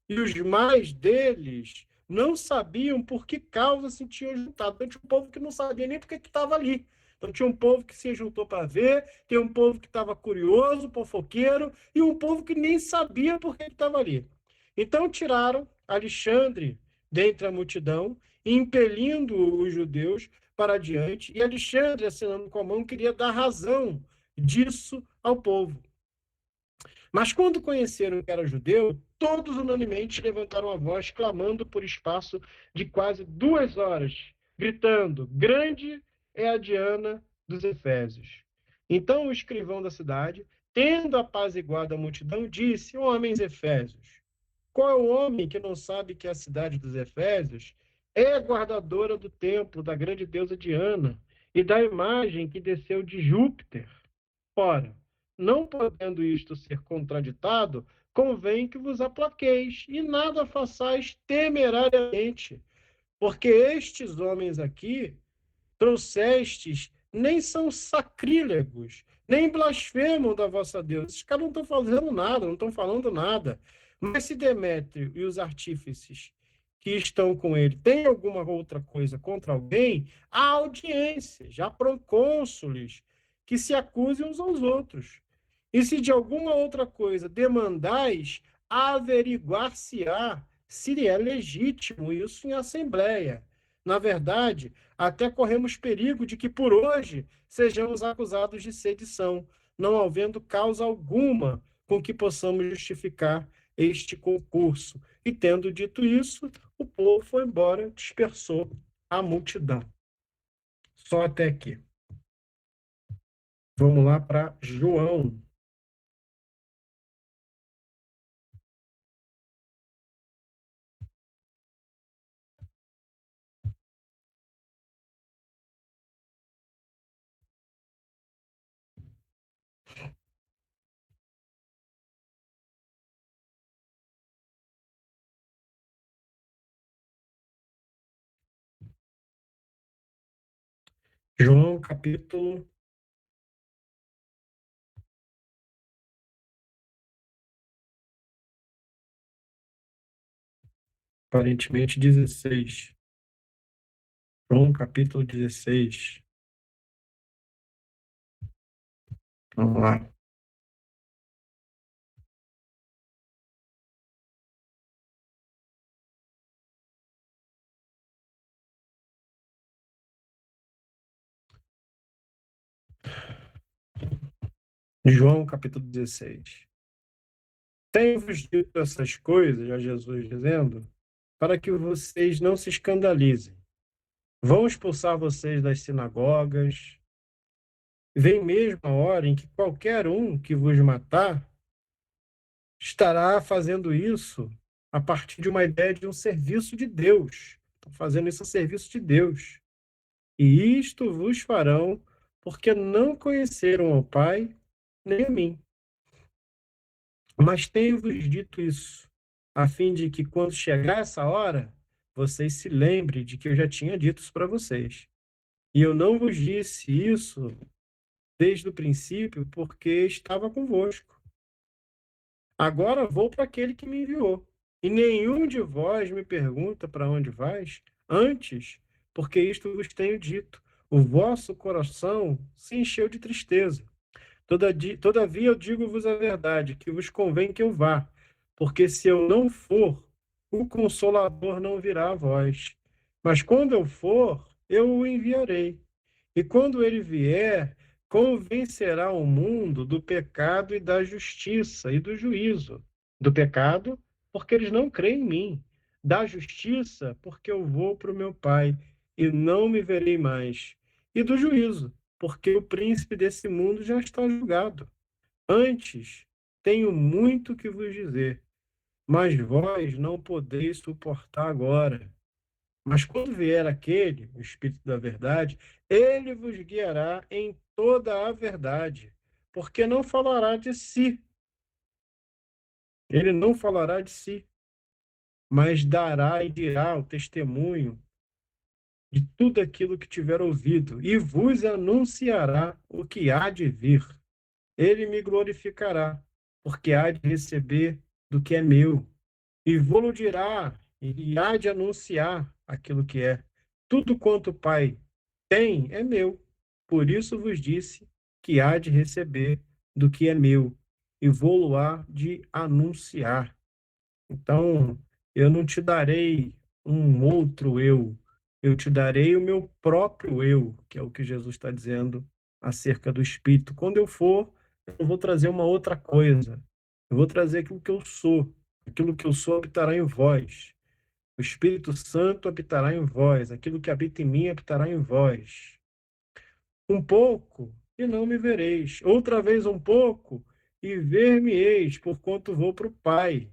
e os mais deles não sabiam por que causa se tinham juntado. Então, tinha um povo que não sabia nem por que estava ali. Então, tinha um povo que se juntou para ver, tem um povo que estava curioso, fofoqueiro, e um povo que nem sabia por que estava ali. Então, tiraram Alexandre dentre a multidão, impelindo os judeus para diante, e Alexandre, assinando com a mão, queria dar razão disso ao povo. Mas quando conheceram que era judeu, todos unanimemente levantaram a voz, clamando por espaço de quase 2 horas, gritando: Grande é a Diana dos Efésios. Então o escrivão da cidade, tendo apaziguado a multidão, disse: Homens efésios, qual é o homem que não sabe que a cidade dos Efésios é guardadora do templo da grande deusa Diana e da imagem que desceu de Júpiter? Ora, não podendo isto ser contraditado, convém que vos aplaqueis e nada façais temerariamente, porque estes homens aqui trouxestes nem são sacrílegos, nem blasfemam da vossa Deus. Esses caras não estão fazendo nada, não estão falando nada. Mas se Demétrio e os artífices que estão com ele têm alguma outra coisa contra alguém, há audiências, há procônsules que se acusem uns aos outros. E se de alguma outra coisa demandais, averiguar-se-á se é legítimo isso em assembleia. Na verdade, até corremos perigo de que por hoje sejamos acusados de sedição, não havendo causa alguma com que possamos justificar este concurso. E tendo dito isso, o povo foi embora, dispersou a multidão. Só até aqui. Vamos lá para João. João, capítulo aparentemente 16. João, capítulo 16. Vamos lá. João, capítulo 16. Tenho-vos dito essas coisas, já Jesus dizendo, para que vocês não se escandalizem. Vão expulsar vocês das sinagogas. Vem mesmo a hora em que qualquer um que vos matar estará fazendo isso a partir de uma ideia de um serviço de Deus. Estão fazendo isso a serviço de Deus. E isto vos farão porque não conheceram ao Pai nem a mim. Mas tenho-vos dito isso, a fim de que, quando chegar essa hora, vocês se lembrem de que eu já tinha dito isso para vocês. E eu não vos disse isso desde o princípio, porque estava convosco. Agora vou para aquele que me enviou. E nenhum de vós me pergunta para onde vais? Antes, porque isto vos tenho dito, o vosso coração se encheu de tristeza. Todavia eu digo-vos a verdade, que vos convém que eu vá, porque se eu não for, o Consolador não virá a vós. Mas quando eu for, eu o enviarei. E quando ele vier, convencerá o mundo do pecado e da justiça e do juízo. Do pecado, porque eles não creem em mim. Da justiça, porque eu vou para o meu Pai e não me verei mais. E do juízo, porque o príncipe desse mundo já está julgado. Antes, tenho muito que vos dizer, mas vós não podeis suportar agora. Mas quando vier aquele, o Espírito da Verdade, ele vos guiará em toda a verdade, porque não falará de si, ele não falará de si, mas dará e dirá o testemunho de tudo aquilo que tiver ouvido, e vos anunciará o que há de vir. Ele me glorificará, porque há de receber do que é meu, e vou-lo dirá, e há de anunciar aquilo que é. Tudo quanto o Pai tem é meu. Por isso vos disse que há de receber do que é meu, e vou-lo há de anunciar. Então, eu não te darei um outro eu te darei o meu próprio eu, que é o que Jesus está dizendo acerca do Espírito. Quando eu for, eu vou trazer uma outra coisa. Eu vou trazer aquilo que eu sou. Aquilo que eu sou habitará em vós. O Espírito Santo habitará em vós. Aquilo que habita em mim habitará em vós. Um pouco, e não me vereis. Outra vez um pouco, e ver-me-eis, porquanto vou para o Pai.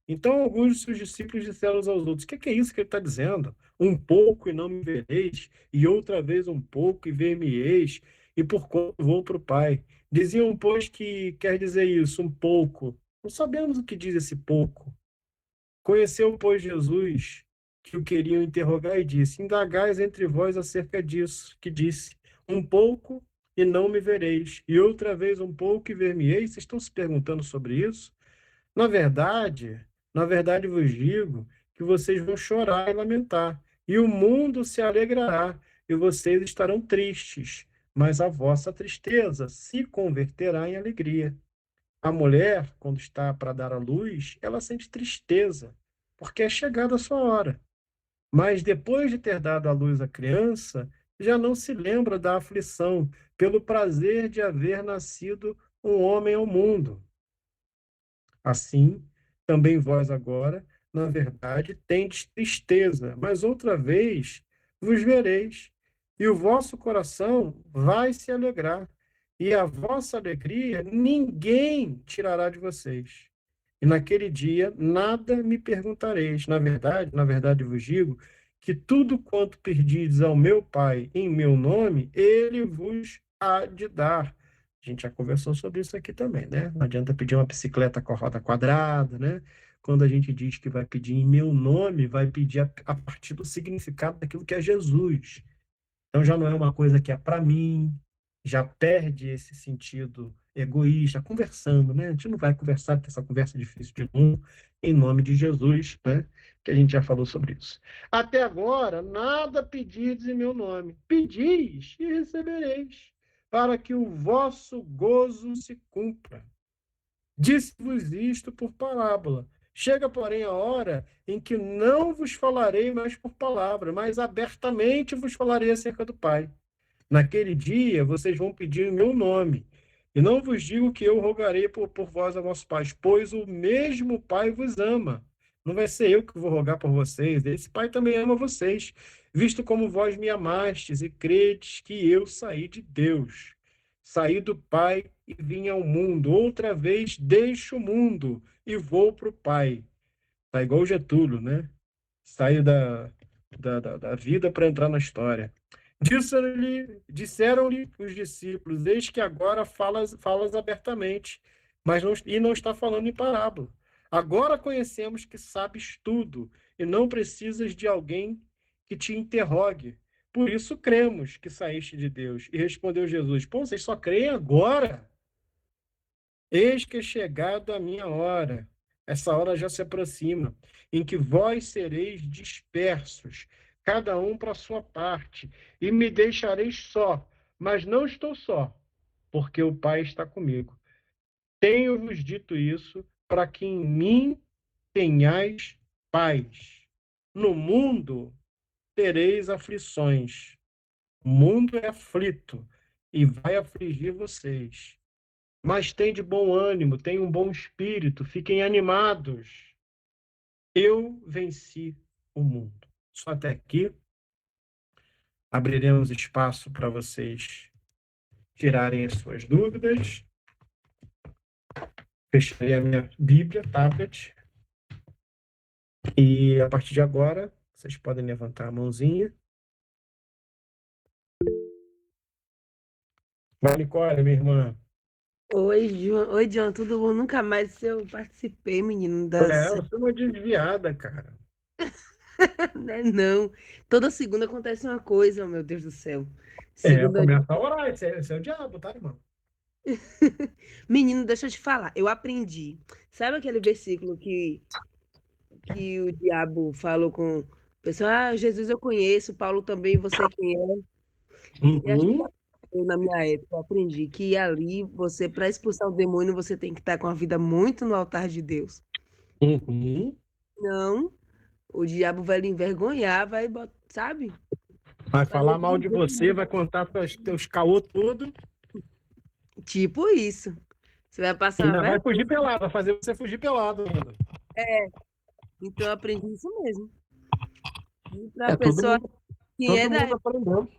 Então, alguns de seus discípulos disseram uns aos outros: O que é isso que ele está dizendo? Um pouco e não me vereis, e outra vez um pouco e ver-me-eis, e porquanto vou para o Pai. Diziam, pois, que quer dizer isso, um pouco. Não sabemos o que diz esse pouco. Conheceu, pois, Jesus, que o queriam interrogar, e disse: Indagais entre vós acerca disso, que disse: Um pouco e não me vereis, e outra vez um pouco e ver-me-eis. Vocês estão se perguntando sobre isso? Na verdade, na verdade vos digo que vocês vão chorar e lamentar, e o mundo se alegrará, e vocês estarão tristes, mas a vossa tristeza se converterá em alegria. A mulher, quando está para dar à luz, ela sente tristeza, porque é chegada a sua hora. Mas depois de ter dado à luz a criança, já não se lembra da aflição, pelo prazer de haver nascido um homem ao mundo. Assim, também vós agora, na verdade, tendes tristeza, mas outra vez vos vereis, e o vosso coração vai se alegrar, e a vossa alegria ninguém tirará de vocês. E naquele dia nada me perguntareis. Na verdade vos digo que tudo quanto perdides ao meu Pai em meu nome, ele vos há de dar. A gente já conversou sobre isso aqui também, né? Não adianta pedir uma bicicleta com a roda quadrada, né? Quando a gente diz que vai pedir em meu nome, vai pedir a partir do significado daquilo que é Jesus. Então já não é uma coisa que é para mim, já perde esse sentido egoísta, conversando, né? A gente não vai conversar, ter essa conversa difícil de novo, em nome de Jesus, né? Que a gente já falou sobre isso. Até agora, nada pedides em meu nome. Pedis e recebereis, para que o vosso gozo se cumpra. Disse-vos isto por parábola. Chega, porém, a hora em que não vos falarei mais por palavra, mas abertamente vos falarei acerca do Pai. Naquele dia vocês vão pedir em meu nome. E não vos digo que eu rogarei por vós a vossos pais, pois o mesmo Pai vos ama. Não vai ser eu que vou rogar por vocês, esse Pai também ama vocês, visto como vós me amastes e credes que eu saí de Deus. Saí do Pai e vim ao mundo. Outra vez deixo o mundo e vou para o Pai. Tá igual o Getúlio, né? Saiu da vida para entrar na história. Disseram-lhe os discípulos: Eis que agora falas abertamente, mas não está falando em parábola. Agora conhecemos que sabes tudo e não precisas de alguém que te interrogue. Por isso cremos que saíste de Deus. E respondeu Jesus: Pô, vocês só creem agora? Eis que é chegado a minha hora, essa hora já se aproxima, em que vós sereis dispersos, cada um para a sua parte, e me deixareis só, mas não estou só, porque o Pai está comigo. Tenho-vos dito isso para que em mim tenhais paz. No mundo tereis aflições. O mundo é aflito e vai afligir vocês. Mas tem de bom ânimo, tem um bom espírito, fiquem animados. Eu venci o mundo. Só até aqui. Abriremos espaço para vocês tirarem as suas dúvidas. Fecharei a minha Bíblia, tablet. E a partir de agora, vocês podem levantar a mãozinha. Vai, Nicole, minha irmã. Oi, John, tudo bom? Nunca mais eu participei, menino, Você é uma desviada, cara. Né, não. Toda segunda acontece uma coisa, oh, meu Deus do céu. Segunda. Começa a orar, esse é o diabo, tá, irmão? Menino, deixa eu te falar, eu aprendi. Sabe aquele versículo que o diabo falou com o pessoal? Ah, Jesus eu conheço, Paulo também, você quem é? E a gente Uhum, eu, na minha época, eu aprendi que ali, você, para expulsar o demônio, você tem que estar com a vida muito no altar de Deus. uhum. Não, o diabo vai lhe envergonhar, vai, sabe? Vai Fazer falar mal de você, vai contar teus caô tudo, tipo isso. Você vai e passar uma ainda vai vergonha. fugir pelado, vai fazer você fugir pelado ainda. Então, eu aprendi isso mesmo. E para a É, todo pessoa, mundo, quem é todo da, mundo aprendeu.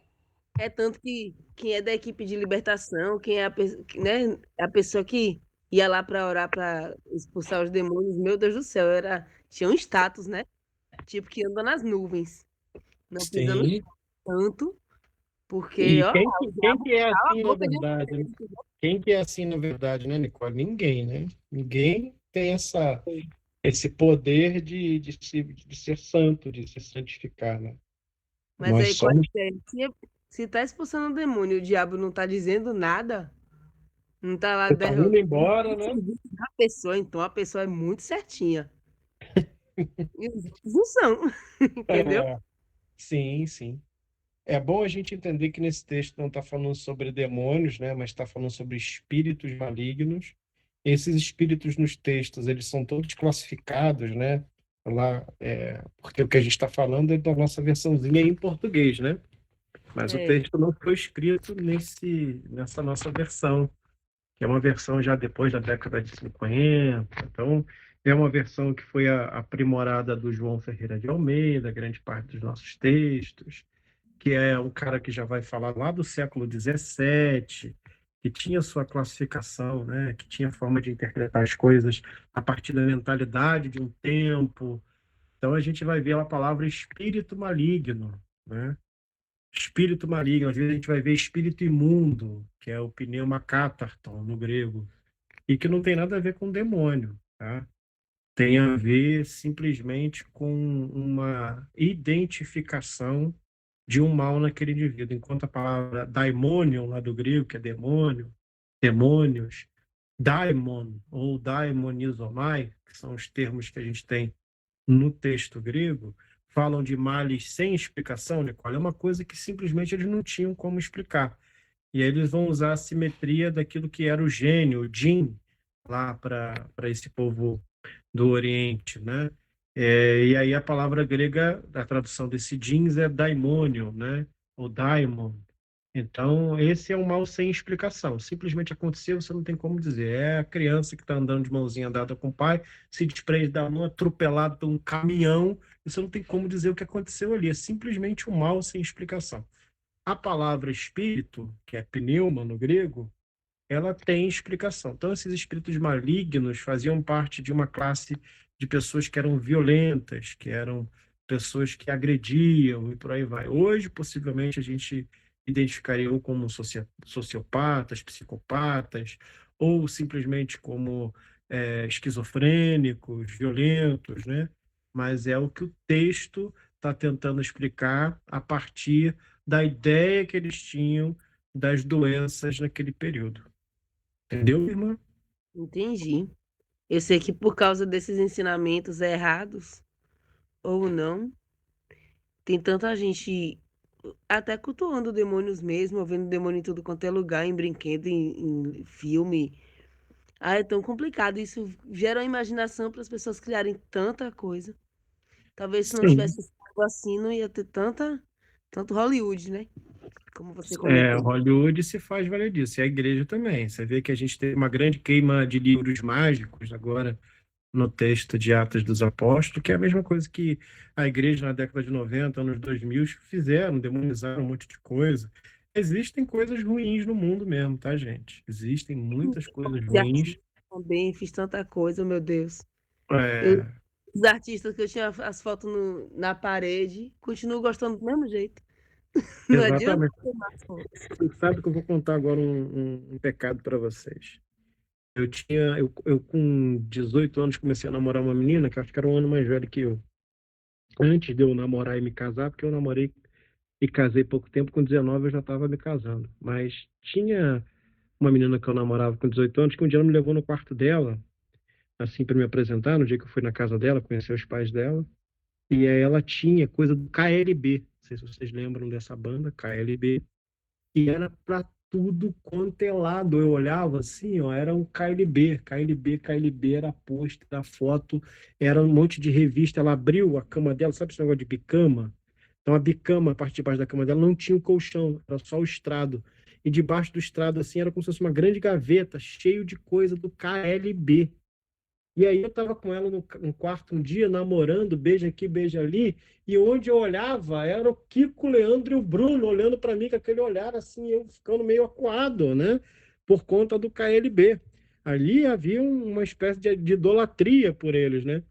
é tanto que quem é da equipe de libertação, quem é né, a pessoa que ia lá para orar para expulsar os demônios, meu Deus do céu, tinha um status, né? Tipo que anda nas nuvens, não pisa no chão Sim. tanto, porque, E ó, o quem diabo que é cala a assim na boca de um verdade, né? Quem que é assim na verdade, né, Nicole? Ninguém, né? Ninguém tem esse poder de ser santo, de se santificar, né? Mas Nós aí, qual é somos. a ideia? Se tá expulsando o demônio e o diabo não tá dizendo nada, não tá lá Você tá derrotando indo embora, né? a pessoa, então a pessoa é muito certinha. E os outros não são, entendeu? É, sim, sim. É bom a gente entender que nesse texto não está falando sobre demônios, né, mas está falando sobre espíritos malignos. Esses espíritos nos textos, eles são todos classificados, né, lá, porque o que a gente está falando é da nossa versãozinha em português, né? Mas o É, texto não foi escrito nessa nossa versão, que é uma versão já depois da década de 50. Então, é uma versão que foi aprimorada do João Ferreira de Almeida, grande parte dos nossos textos, que é um cara que já vai falar lá do século XVII, que tinha sua classificação, né? Que tinha forma de interpretar as coisas a partir da mentalidade de um tempo. Então a gente vai ver a palavra espírito maligno, né? Espírito maligno, às vezes a gente vai ver espírito imundo, que é o pneuma catarton no grego, e que não tem nada a ver com demônio, tá? Tem a ver simplesmente com uma identificação de um mal naquele indivíduo. Enquanto a palavra daimonion, lá do grego, que é demônio, demônios, daimon ou daimonizomai, que são os termos que a gente tem no texto grego, falam de males sem explicação, Nicole, é uma coisa que simplesmente eles não tinham como explicar. E aí eles vão usar a simetria daquilo que era o gênio, o jin, lá para esse povo do Oriente, né? E aí a palavra grega, a tradução desse jeans é daimonion, né? Ou daimon. Então, esse é um mal sem explicação. Simplesmente aconteceu, você não tem como dizer. É a criança que está andando de mãozinha dada com o pai, se desprende da mão, atropelado por um caminhão, e você não tem como dizer o que aconteceu ali. É simplesmente um mal sem explicação. A palavra espírito, que é pneuma no grego, ela tem explicação. Então, esses espíritos malignos faziam parte de uma classe de pessoas que eram violentas, que eram pessoas que agrediam e por aí vai. Hoje, possivelmente, a gente identificaria ou como sociopatas, psicopatas, ou simplesmente como esquizofrênicos, violentos, né? Mas é o que o texto está tentando explicar a partir da ideia que eles tinham das doenças naquele período. Entendeu, irmã? Entendi. Eu sei que por causa desses ensinamentos errados, ou não, tem tanta gente até cultuando demônios mesmo, ou vendo demônio em tudo quanto é lugar, em brinquedo, em filme. Ah, é tão complicado. Isso gera uma imaginação para as pessoas criarem tanta coisa. Talvez se não Sim. tivesse algo assim, não ia ter tanto Hollywood, né? Como você É, comentou. Hollywood se faz valer disso, e a igreja também. Você vê que a gente tem uma grande queima de livros mágicos agora no texto de Atos dos Apóstolos, que é a mesma coisa que a igreja na década de 90, anos 2000, fizeram, demonizaram um monte de coisa. Existem coisas ruins no mundo mesmo, tá, gente? Existem muitas coisas De ruins. artista também, fiz tanta coisa, meu Deus. Eu, É, os artistas que eu tinha as fotos na parede, continuo gostando do mesmo jeito. Não adianta exatamente. ter mais fotos. Você sabe que eu vou contar agora um pecado para vocês. Eu com 18 anos comecei a namorar uma menina que acho que era um ano mais velha que eu. Antes de eu namorar e me casar, porque eu namorei e casei pouco tempo, com 19 eu já estava me casando. Mas tinha uma menina que eu namorava com 18 anos que um dia ela me levou no quarto dela, assim, para me apresentar, no dia que eu fui na casa dela, conhecer os pais dela. E aí ela tinha coisa do KLB. Não sei se vocês lembram dessa banda, KLB. E era para tudo quanto é lado. Eu olhava assim, ó, era um KLB, KLB, KLB, era pôster, era foto, era um monte de revista. Ela abriu a cama dela, sabe esse negócio de bicama? Então a bicama, a parte de baixo da cama dela, não tinha um colchão, era só o estrado. E debaixo do estrado, assim, era como se fosse uma grande gaveta, cheio de coisa do KLB. E aí eu tava com ela no quarto um dia, namorando, beija aqui, beija ali, e onde eu olhava era o Kiko, o Leandro e o Bruno olhando para mim com aquele olhar assim, eu ficando meio acuado, né? Por conta do KLB. Ali havia uma espécie de idolatria por eles, né?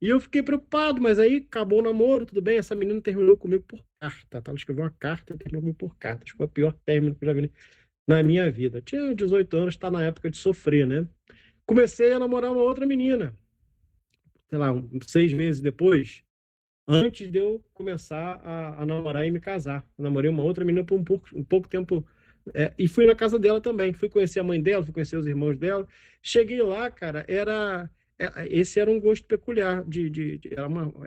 E eu fiquei preocupado, mas aí acabou o namoro, tudo bem, essa menina terminou comigo por carta, tá? Ela escreveu uma carta e terminou comigo por carta. Acho que foi o pior término que eu já vi na minha vida. Tinha 18 anos, está na época de sofrer, né? Comecei a namorar uma outra menina, sei lá, 6 meses depois, antes de eu começar a namorar e me casar. Eu namorei uma outra menina por um pouco tempo, e fui na casa dela também. Fui conhecer a mãe dela, fui conhecer os irmãos dela. Cheguei lá, cara, esse era um gosto peculiar.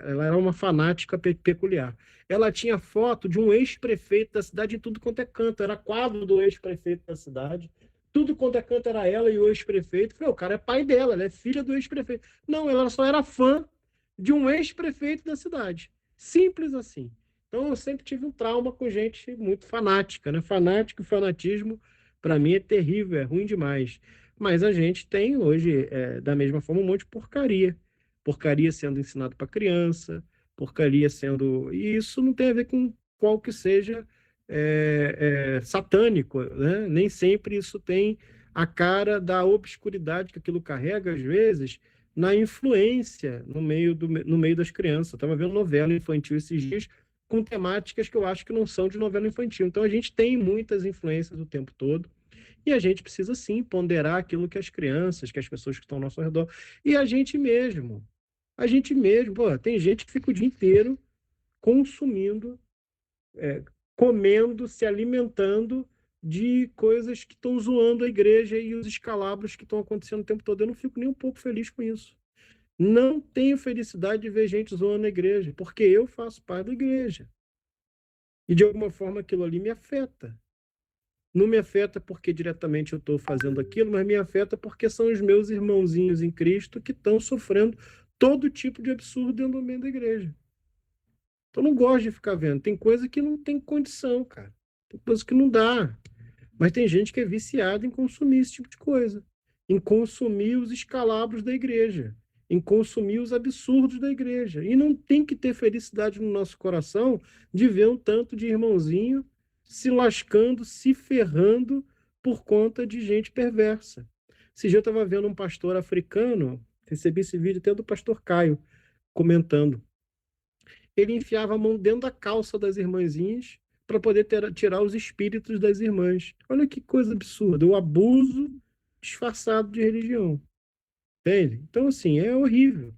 Ela era uma fanática peculiar. Ela tinha foto de um ex-prefeito da cidade em tudo quanto é canto. Era quadro do ex-prefeito da cidade. Tudo quanto é canto era ela e o ex-prefeito. Falei, o cara é pai dela, ela é filha do ex-prefeito. Não, ela só era fã de um ex-prefeito da cidade. Simples assim. Então eu sempre tive um trauma com gente muito fanática, né? Fanático e fanatismo, para mim, é terrível, é ruim demais. Mas a gente tem hoje, da mesma forma, um monte de porcaria. Porcaria sendo ensinado para criança, porcaria sendo. E isso não tem a ver com qual que seja satânico, né? Nem sempre isso tem a cara da obscuridade que aquilo carrega, às vezes, na influência no meio das crianças. Eu estava vendo novela infantil esses dias com temáticas que eu acho que não são de novela infantil. Então a gente tem muitas influências o tempo todo e a gente precisa sim ponderar aquilo que as crianças, que as pessoas que estão ao nosso redor e a gente mesmo. A gente mesmo, pô, tem gente que fica o dia inteiro consumindo, é, comendo, se alimentando de coisas que estão zoando a igreja e os escalabros que estão acontecendo o tempo todo. Eu não fico nem um pouco feliz com isso. Não tenho felicidade de ver gente zoando a igreja, porque eu faço parte da igreja. E de alguma forma aquilo ali me afeta. Não me afeta porque diretamente eu estou fazendo aquilo, mas me afeta porque são os meus irmãozinhos em Cristo que estão sofrendo todo tipo de absurdo dentro do meio da igreja. Então eu não gosto de ficar vendo. Tem coisa que não tem condição, cara. Tem coisa que não dá. Mas tem gente que é viciada em consumir esse tipo de coisa, em consumir os escalabros da igreja, em consumir os absurdos da igreja. E não tem que ter felicidade no nosso coração de ver um tanto de irmãozinho se lascando, se ferrando por conta de gente perversa. Esse dia eu estava vendo um pastor africano, recebi esse vídeo até do pastor Caio, comentando. Ele enfiava a mão dentro da calça das irmãzinhas para poder tirar os espíritos das irmãs. Olha que coisa absurda, o abuso disfarçado de religião. Entende? Então, assim, é horrível,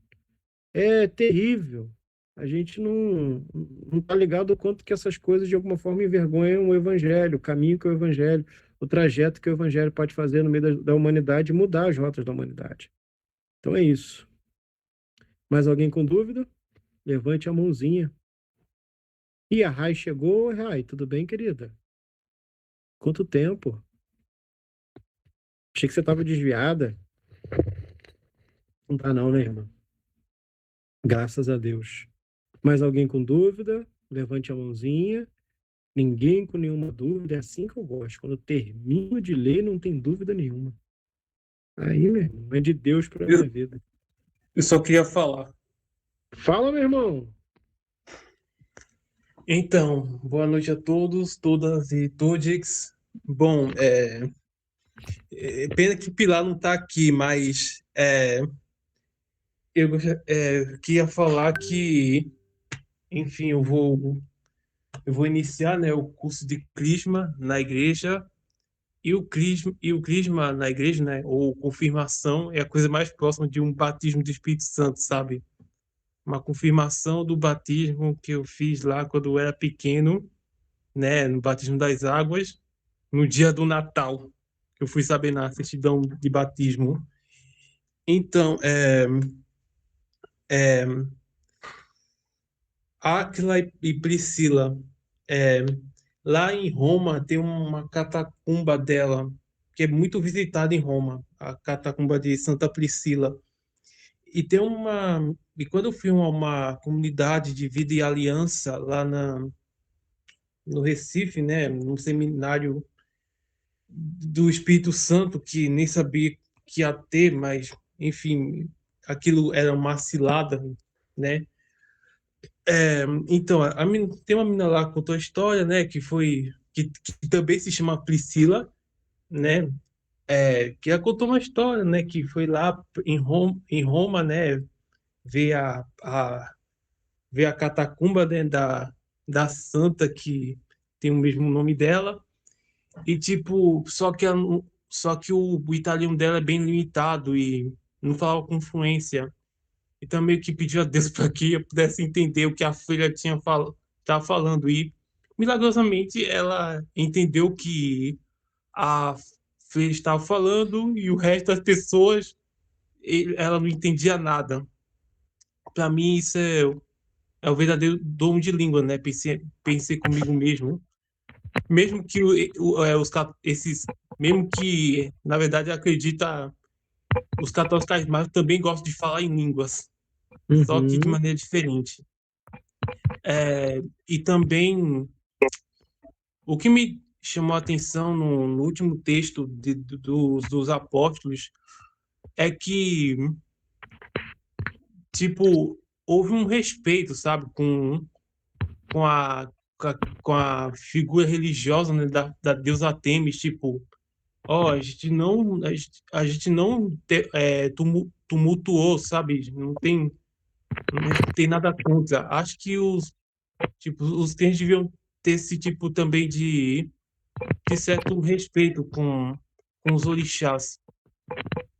é terrível. A gente não está ligado ao quanto que essas coisas, de alguma forma, envergonham o evangelho, o caminho que é o evangelho, o trajeto que o evangelho pode fazer no meio da humanidade e mudar as rotas da humanidade. Então é isso. Mais alguém com dúvida? Levante a mãozinha. E a Rai chegou. Rai, tudo bem, querida? Quanto tempo? Achei que você estava desviada. Não tá não, né, irmã? Graças a Deus. Mais alguém com dúvida? Levante a mãozinha. Ninguém com nenhuma dúvida. É assim que eu gosto. Quando eu termino de ler, não tem dúvida nenhuma. Aí, meu irmão, é de Deus para minha vida. Eu só queria falar. Fala, meu irmão. Então, boa noite a todos, todas e todes. Bom, pena que Pilar não está aqui, mas eu queria falar que, enfim, eu vou iniciar, né, o curso de Crisma na igreja. E o crisma na igreja, né, ou confirmação, é a coisa mais próxima de um batismo do Espírito Santo, sabe? Uma confirmação do batismo que eu fiz lá quando eu era pequeno, né, no batismo das águas, no dia do Natal, que eu fui saber na certidão de batismo. Então, Áquila e Priscila, lá em Roma tem uma catacumba dela, que é muito visitada em Roma, a catacumba de Santa Priscila. E tem e quando eu fui a uma comunidade de vida e aliança lá no Recife, né, num seminário do Espírito Santo, que nem sabia que ia ter, mas, enfim, aquilo era uma cilada, né? Então, tem uma menina lá que contou a história, né, que também se chama Priscila, né? Que ela contou uma história, né, que foi lá em Roma, né, ver ver a catacumba, né, da santa que tem o mesmo nome dela. E tipo, só que o italiano dela é bem limitado e não falava com fluência. Então meio que pediu a Deus para que eu pudesse entender o que a filha estava falando. E milagrosamente ela entendeu que a filha estava falando e o resto das pessoas ela não entendia nada. Para mim isso é o verdadeiro dom de língua, né? Pensei comigo mesmo. Mesmo que mesmo que na verdade acredita os católicos carismáticos também gostam de falar em línguas, só que de maneira diferente. E também o que me chamou a atenção no último texto dos apóstolos é que tipo houve um respeito, sabe, com a com a figura religiosa, né, da deusa Artemis, tipo, a gente não tumultuou, sabe? Não tem nada contra. Acho que os crentes deviam ter esse tipo também de certo respeito com os orixás.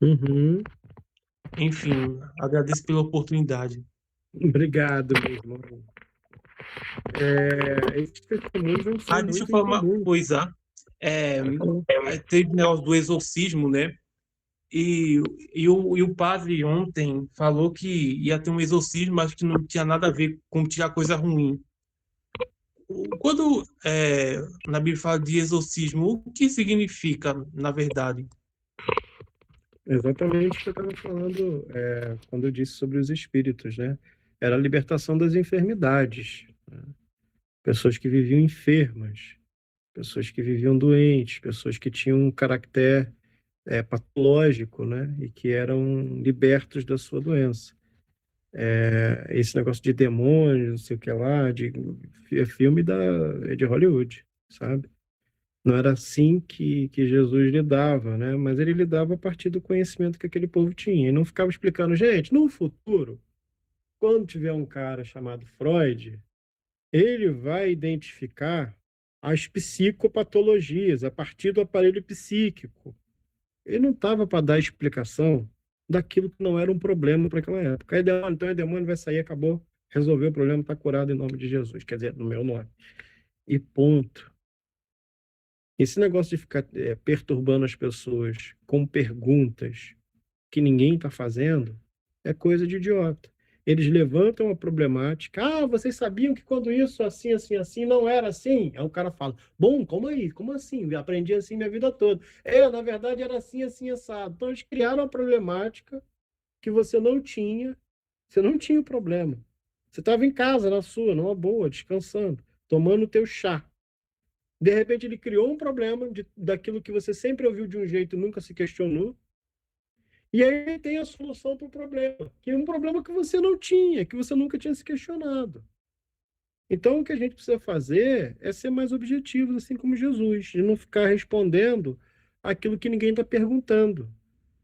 Uhum. Enfim, agradeço pela oportunidade. Obrigado, meu irmão. Esses testemunhos não são Deixa eu muito falar uma incomuns. coisa. Teve o negócio do exorcismo, né? E o padre ontem falou que ia ter um exorcismo, mas que não tinha nada a ver com tirar coisa ruim. Quando na Bíblia fala de exorcismo, o que significa, na verdade? Exatamente o que eu estava falando quando eu disse sobre os espíritos, né? Era a libertação das enfermidades. Né? Pessoas que viviam enfermas, pessoas que viviam doentes, pessoas que tinham um caráter patológico, né? E que eram libertos da sua doença. Esse negócio de demônios, não sei o que lá, é filme de Hollywood, sabe? Não era assim que Jesus lidava, né? Mas ele lidava a partir do conhecimento que aquele povo tinha. E não ficava explicando, gente, no futuro, quando tiver um cara chamado Freud, ele vai identificar as psicopatologias a partir do aparelho psíquico. Ele não estava para dar explicação daquilo que não era um problema para aquela época. Aí, então, o demônio vai sair, acabou, resolveu o problema, está curado em nome de Jesus. Quer dizer, no meu nome. E ponto. Esse negócio de ficar perturbando as pessoas com perguntas que ninguém está fazendo é coisa de idiota. Eles levantam a problemática. Ah, vocês sabiam que quando isso, assim, assim, assim, não era assim? Aí o cara fala, bom, como aí? Como assim? Eu aprendi assim minha vida toda. Na verdade era assim, assim, assado. Então eles criaram uma problemática que você não tinha o problema. Você estava em casa, na sua, numa boa, descansando, tomando o teu chá. De repente ele criou um problema daquilo que você sempre ouviu de um jeito e nunca se questionou. E aí tem a solução para o problema, que é um problema que você não tinha, que você nunca tinha se questionado. Então, o que a gente precisa fazer é ser mais objetivos, assim como Jesus, de não ficar respondendo aquilo que ninguém está perguntando.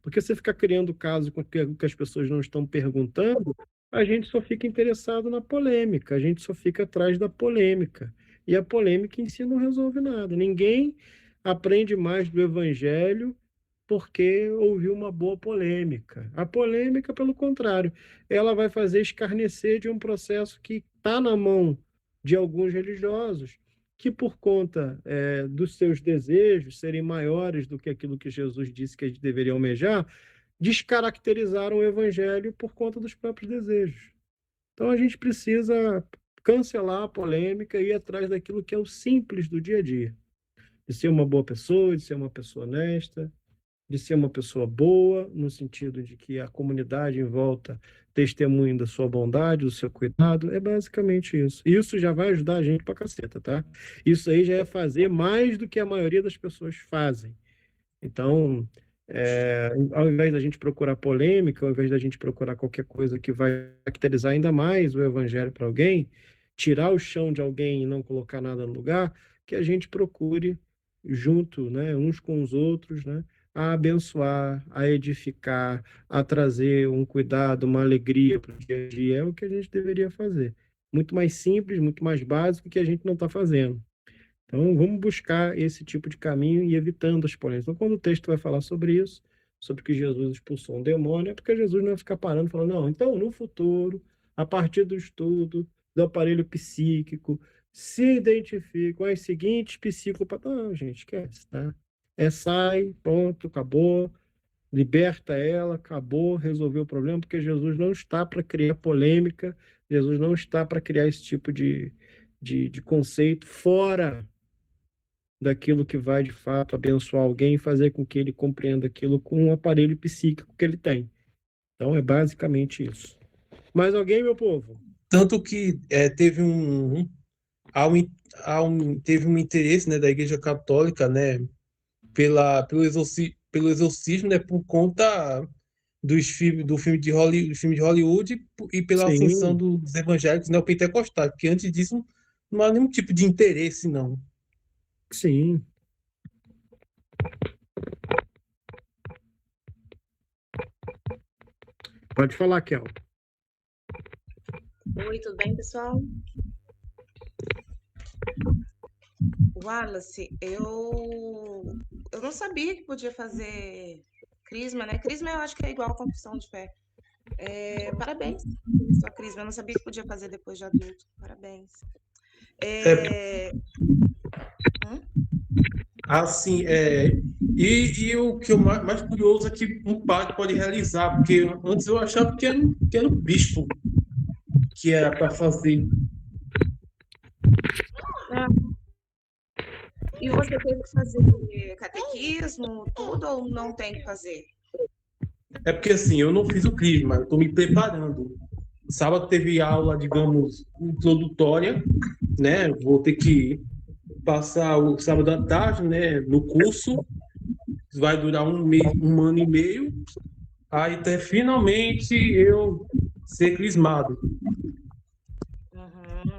Porque você ficar criando caso com que as pessoas não estão perguntando, a gente só fica interessado na polêmica, a gente só fica atrás da polêmica. E a polêmica em si não resolve nada. Ninguém aprende mais do evangelho porque ouviu uma boa polêmica. A polêmica, pelo contrário, ela vai fazer escarnecer de um processo que está na mão de alguns religiosos, que por conta dos seus desejos serem maiores do que aquilo que Jesus disse que eles deveriam almejar, descaracterizaram o evangelho por conta dos próprios desejos. Então a gente precisa cancelar a polêmica e ir atrás daquilo que é o simples do dia a dia. De ser uma boa pessoa, de ser uma pessoa honesta, de ser uma pessoa boa, no sentido de que a comunidade em volta testemunha da sua bondade, do seu cuidado, é basicamente isso. Isso já vai ajudar a gente pra caceta, tá? Isso aí já é fazer mais do que a maioria das pessoas fazem. Então, ao invés da gente procurar polêmica, ao invés da gente procurar qualquer coisa que vai caracterizar ainda mais o evangelho para alguém, tirar o chão de alguém e não colocar nada no lugar, que a gente procure junto, né, uns com os outros, né, a abençoar, a edificar, a trazer um cuidado, uma alegria para o dia a dia. É o que a gente deveria fazer. Muito mais simples, muito mais básico que a gente não está fazendo. Então, vamos buscar esse tipo de caminho e evitando as polêmicas. Então, quando o texto vai falar sobre isso, sobre que Jesus expulsou um demônio, é porque Jesus não vai ficar parando e falando, não, então, no futuro, a partir do estudo do aparelho psíquico, se identificam as seguintes psicopatas. Não, gente, esquece, tá? Sai, pronto, acabou, liberta ela, acabou, resolveu o problema, porque Jesus não está para criar polêmica, Jesus não está para criar esse tipo de conceito fora daquilo que vai, de fato, abençoar alguém e fazer com que ele compreenda aquilo com um aparelho psíquico que ele tem. Então, é basicamente isso. Mais alguém, meu povo? Tanto que teve um interesse, né, da Igreja Católica, né, pelo exorcismo, né, por conta do filme de Hollywood e pela ascensão Sim, dos evangélicos neopentecostais, porque antes disso não há nenhum tipo de interesse, não. sim. Pode falar, Kel. Oi, tudo bem, pessoal? Wallace, eu não sabia que podia fazer crisma, né? Crisma eu acho que é igual a confissão de fé. Parabéns, sua crisma. Eu não sabia que podia fazer depois de adulto. Parabéns. Assim, e o que eu mais curioso é que um padre pode realizar, porque antes eu achava que era o bispo que era para fazer. E você teve que fazer catequismo, tudo, ou não tem que fazer? É porque assim, eu não fiz o crisma, eu estou me preparando. Sábado teve aula, digamos, introdutória, né? Vou ter que passar o sábado à tarde, né, no curso. Vai durar um ano e meio. Aí até finalmente eu ser crismado.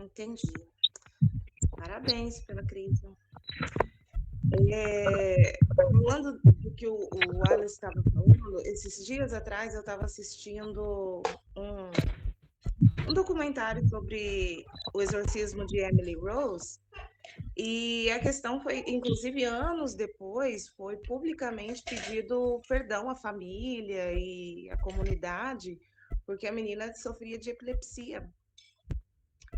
Entendi. Parabéns pela crisma. Falando do que o Wallace estava falando, esses dias atrás eu estava assistindo um documentário sobre o exorcismo de Emily Rose, e a questão foi, inclusive anos depois, foi publicamente pedido perdão à família e à comunidade, porque a menina sofria de epilepsia.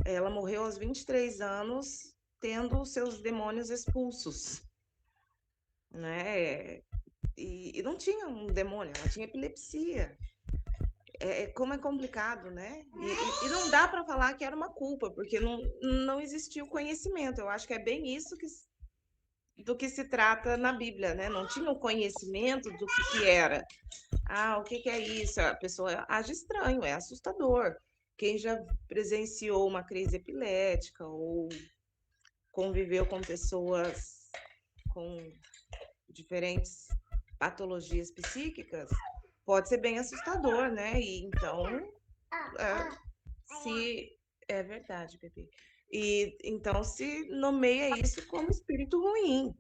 Ela morreu aos 23 anos, tendo seus demônios expulsos. né? E não tinha um demônio, ela tinha epilepsia. Como é complicado, né? E não dá para falar que era uma culpa, porque não existia o conhecimento. Eu acho que é bem isso do que se trata na Bíblia, né? Não tinha o conhecimento do que era. O que é isso? A pessoa age estranho, é assustador. Quem já presenciou uma crise epilética ou conviveu com pessoas com diferentes patologias psíquicas, pode ser bem assustador, né? E então, se é verdade, bebê. E então se nomeia isso como espírito ruim,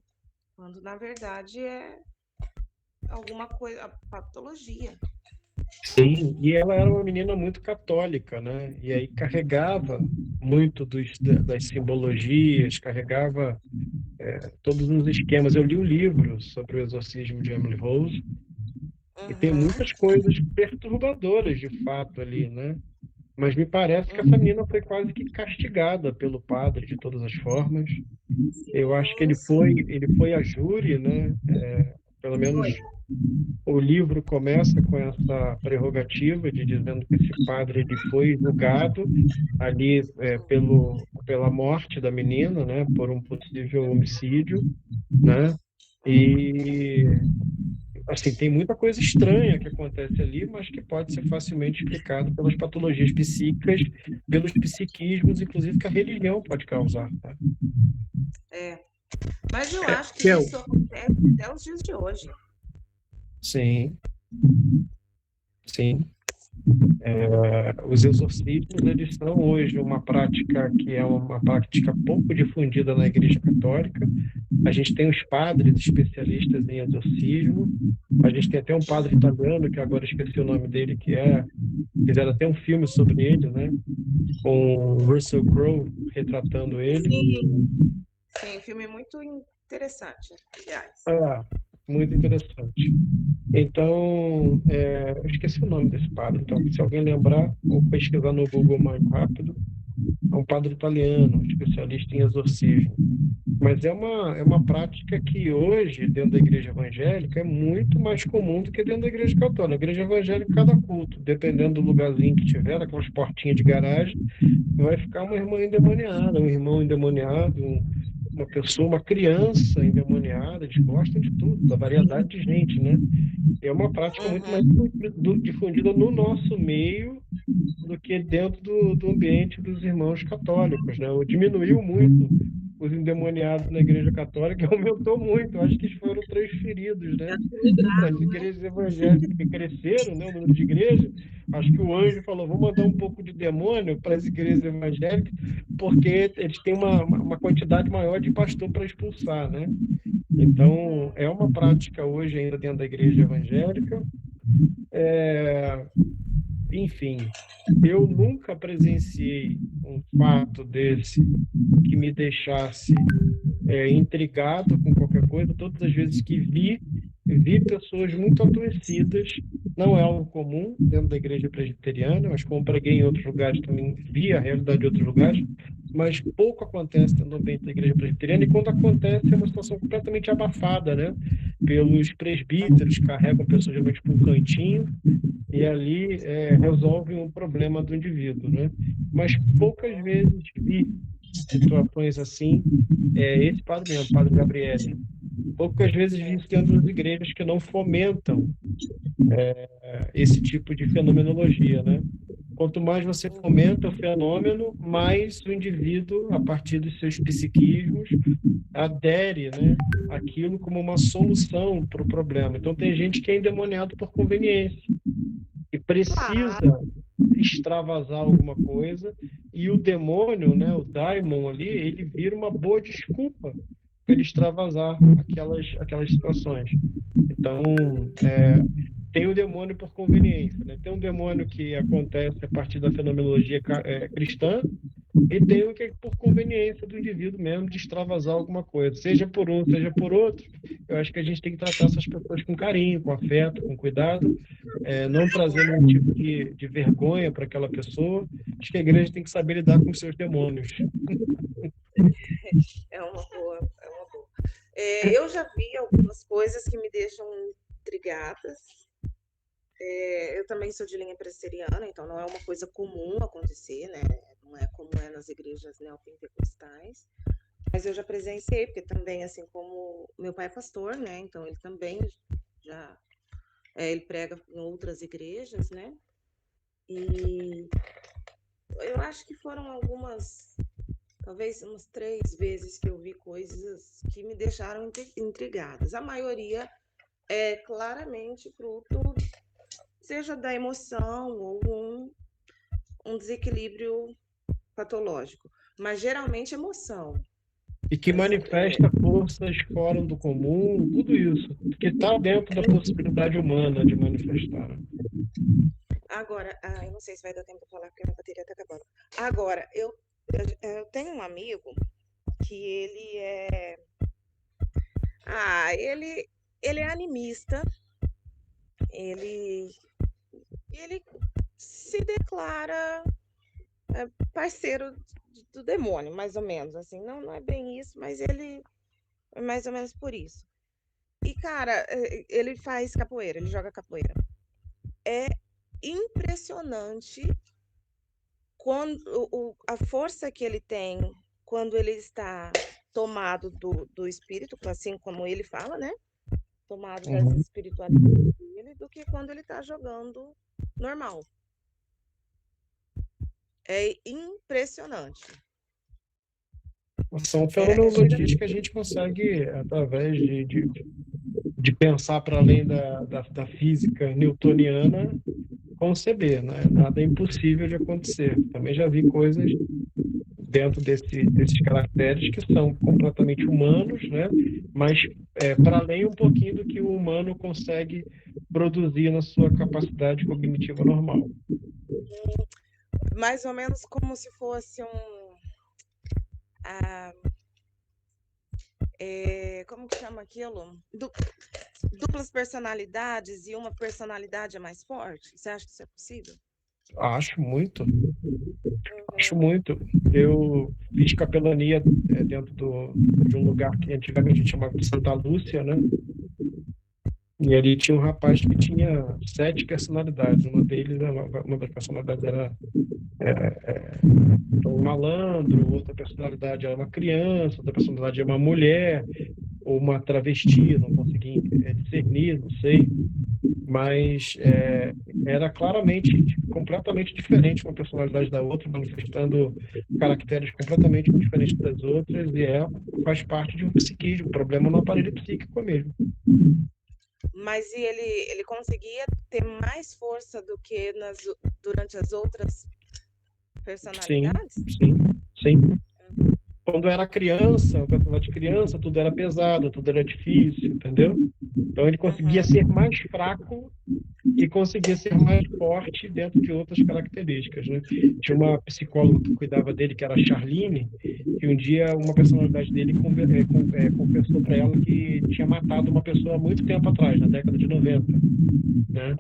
quando na verdade é alguma coisa, patologia. Sim, e ela era uma menina muito católica, né? E aí carregava muito das simbologias, carregava todos os esquemas. Eu li um livro sobre o exorcismo de Emily Rose e tem muitas coisas perturbadoras de fato ali, né? Mas me parece que essa menina foi quase que castigada pelo padre de todas as formas. Eu acho que ele foi a júri, né? Pelo menos o livro começa com essa prerrogativa de dizendo que esse padre ele foi julgado ali pela morte da menina, né? Por um possível homicídio, né? E assim, tem muita coisa estranha que acontece ali, mas que pode ser facilmente explicado pelas patologias psíquicas, pelos psiquismos, inclusive que a religião pode causar. Tá? Mas eu acho que isso acontece até os dias de hoje. Sim. Sim. Os exorcismos, eles são hoje uma prática que é uma prática pouco difundida na Igreja Católica. A gente tem os padres especialistas em exorcismo. A gente tem até um padre italiano, que agora esqueci o nome dele, fizeram até um filme sobre ele, né? Com Russell Crowe retratando ele. Sim, filme muito interessante, aliás. Muito interessante. Então, eu esqueci o nome desse padre. Então, se alguém lembrar, vou pesquisar no Google mais rápido. É um padre italiano, especialista em exorcismo. Mas é uma prática que hoje, dentro da igreja evangélica, é muito mais comum do que dentro da igreja católica. Na igreja evangélica, cada culto, dependendo do lugarzinho que tiver, aquelas portinhas de garagem, vai ficar uma irmã endemoniada, um irmão endemoniado, uma pessoa, uma criança endemoniada. Eles gostam de tudo, da variedade de gente, né? É uma prática muito mais difundida no nosso meio do que dentro do ambiente dos irmãos católicos, né? Diminuiu muito os endemoniados na Igreja Católica, aumentou muito. Acho que eles foram transferidos, né? Para as igrejas evangélicas que cresceram, né? O número de igrejas. Acho que o anjo falou: vou mandar um pouco de demônio para as igrejas evangélicas, porque eles têm uma quantidade maior de pastor para expulsar, né? Então, é uma prática hoje ainda dentro da igreja evangélica. Enfim, eu nunca presenciei um fato desse que me deixasse intrigado com qualquer coisa. Todas as vezes que vi pessoas muito adoecidas. Não é algo comum dentro da igreja presbiteriana, mas como preguei em outros lugares também vi a realidade de outros lugares, mas pouco acontece dentro do ambiente da igreja presbiteriana, e quando acontece é uma situação completamente abafada, né? Pelos presbíteros, que carregam pessoas geralmente para um cantinho e ali resolvem um problema do indivíduo, né? Mas poucas vezes vi situações assim, esse padre mesmo, Padre Gabriele, poucas vezes vi isso dentro das igrejas que não fomentam esse tipo de fenomenologia, né? Quanto mais você fomenta o fenômeno, mais o indivíduo, a partir dos seus psiquismos, adere, né, aquilo como uma solução para o problema. Então, tem gente que é endemoniado por conveniência e precisa extravasar alguma coisa, e o demônio, né, o daimon ali, ele vira uma boa desculpa para ele extravasar aquelas situações. Então, tem o demônio por conveniência, né? Tem um demônio que acontece a partir da fenomenologia cristã, e tem o que é por conveniência do indivíduo mesmo de extravasar alguma coisa, seja por um, seja por outro. Eu acho que a gente tem que tratar essas pessoas com carinho, com afeto, com cuidado, não trazer nenhum tipo de vergonha para aquela pessoa. Acho que a igreja tem que saber lidar com os seus demônios. É uma boa. Eu já vi algumas coisas que me deixam intrigadas. Eu também sou de linha presbiteriana, então não é uma coisa comum acontecer, né? Não é como é nas igrejas neopentecostais. Mas eu já presenciei, porque também, assim como meu pai é pastor, né? Então ele também já ele prega em outras igrejas, né? E eu acho que foram algumas, talvez umas 3 vezes que eu vi coisas que me deixaram intrigadas. A maioria é claramente fruto, seja da emoção ou um desequilíbrio patológico, mas geralmente emoção. E que manifesta forças fora do comum, tudo isso, que está dentro da possibilidade humana de manifestar. Agora, eu não sei se vai dar tempo de falar porque a minha bateria está acabando. Agora, eu tenho um amigo que ele é animista, ele se declara parceiro do demônio, mais ou menos, assim, não é bem isso, mas ele é mais ou menos por isso. E, cara, ele faz capoeira, ele joga capoeira. É impressionante quando a força que ele tem quando ele está tomado do espírito, assim como ele fala, né? Tomado das espiritualidades dele, do que quando ele está jogando normal. É impressionante. São fenomenologias que a gente consegue, através de pensar para além da física newtoniana, conceber, né? Nada é impossível de acontecer. Também já vi coisas dentro desses caracteres que são completamente humanos, né? Mas para além um pouquinho do que o humano consegue produzir na sua capacidade cognitiva normal. Mais ou menos como se fosse como que chama aquilo? Duplas personalidades e uma personalidade é mais forte? Você acha que isso é possível? Acho muito. Acho muito. Eu fiz capelania dentro de um lugar que antigamente a gente chamava de Santa Lúcia, né? E ali tinha um rapaz que tinha 7 personalidades. Uma das personalidades era um malandro, outra personalidade era uma criança, outra personalidade era uma mulher, ou uma travesti, não consegui discernir, não sei. Mas era claramente, completamente diferente uma personalidade da outra, manifestando caracteres completamente diferentes das outras, e faz parte de um psiquismo, problema no aparelho psíquico mesmo. Mas e ele conseguia ter mais força do que durante as outras personalidades? Sim. Quando era criança, o personagem de criança, tudo era pesado, tudo era difícil, entendeu? Então ele conseguia ser mais fraco e conseguia ser mais forte dentro de outras características, né? Tinha uma psicóloga que cuidava dele, que era a Charlene, que um dia uma personalidade dele confessou para ela que tinha matado uma pessoa há muito tempo atrás, na década de 90, né?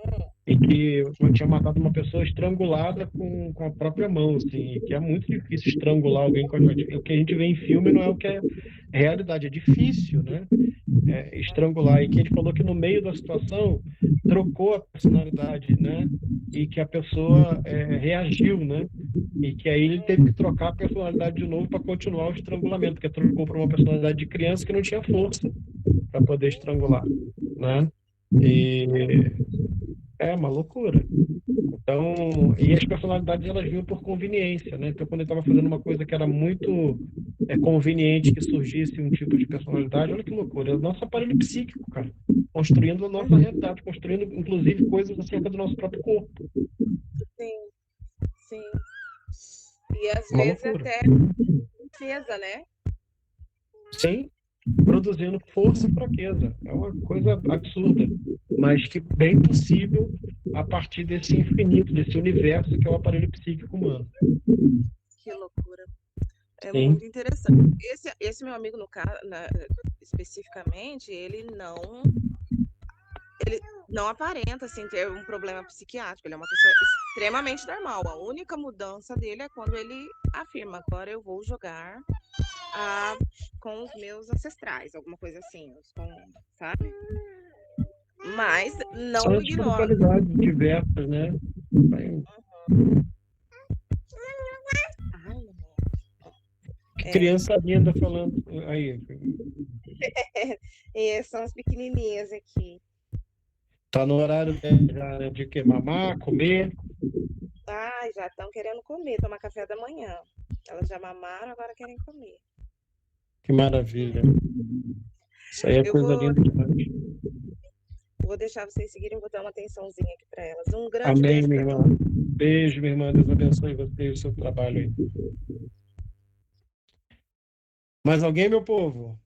E que tinha matado uma pessoa estrangulada com a própria mão, assim, que é muito difícil estrangular alguém com a gente. O que a gente vê em filme não é o que é realidade, é difícil, né? Estrangular. E que ele falou que no meio da situação trocou a personalidade, né? E que a pessoa reagiu, né? E que aí ele teve que trocar a personalidade de novo para continuar o estrangulamento, porque trocou para uma personalidade de criança que não tinha força para poder estrangular, né? E é uma loucura. Então, e as personalidades elas vinham por conveniência, né? Então, quando ele estava fazendo uma coisa que era muito conveniente que surgisse um tipo de personalidade, olha que loucura, é o nosso aparelho psíquico, cara, construindo a nossa realidade, construindo, inclusive, coisas acerca do nosso próprio corpo. Sim. E às Uma vezes loucura. até defesa, né? Sim, produzindo força e fraqueza. É uma coisa absurda, mas que bem possível a partir desse infinito, desse universo que é o aparelho psíquico humano. Que loucura. É Sim. muito interessante. Esse meu amigo, especificamente, ele não aparenta assim, ter um problema psiquiátrico. Ele é uma pessoa extremamente normal. A única mudança dele é quando ele afirma: agora eu vou jogar com os meus ancestrais, alguma coisa assim, sabe? Mas não São ignoro. espiritualidades diversas, né? Ai, Que criança linda falando aí. são as pequenininhas aqui. Tá no horário de que? Mamar, comer? Ai, já estão querendo comer, tomar café da manhã. Elas já mamaram, agora querem comer. Que maravilha. Isso aí é Eu coisa linda demais. vou deixar vocês seguirem, vou dar uma atençãozinha aqui para elas. Um grande Amém, beijo minha para irmã. todos. Beijo, minha irmã. Deus abençoe você e o seu trabalho aí. Mais alguém, meu povo?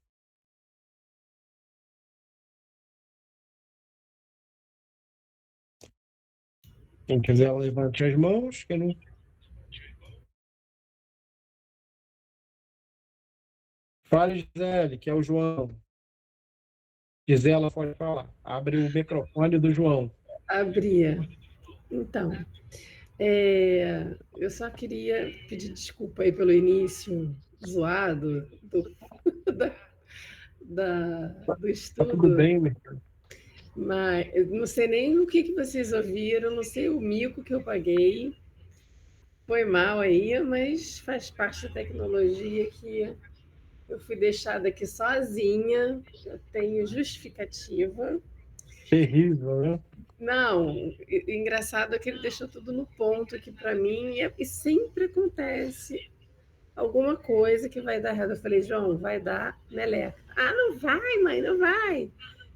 Quem quiser, levante as mãos. Quem não... Fale, Gisele, que é o João. Gisela, pode falar. Abre o microfone do João. Abria. Então, eu só queria pedir desculpa aí pelo início zoado do Tá tudo estudo, bem, meu irmão? mas eu não sei nem o que vocês ouviram, não sei o mico que eu paguei. Foi mal aí, mas faz parte da tecnologia que eu fui deixada aqui sozinha, eu tenho justificativa. Terrível, né? Não, o engraçado é que ele deixou tudo no ponto aqui para mim, e sempre acontece alguma coisa que vai dar errado. Eu falei, João, vai dar meleca. Ah, não vai, mãe, não vai.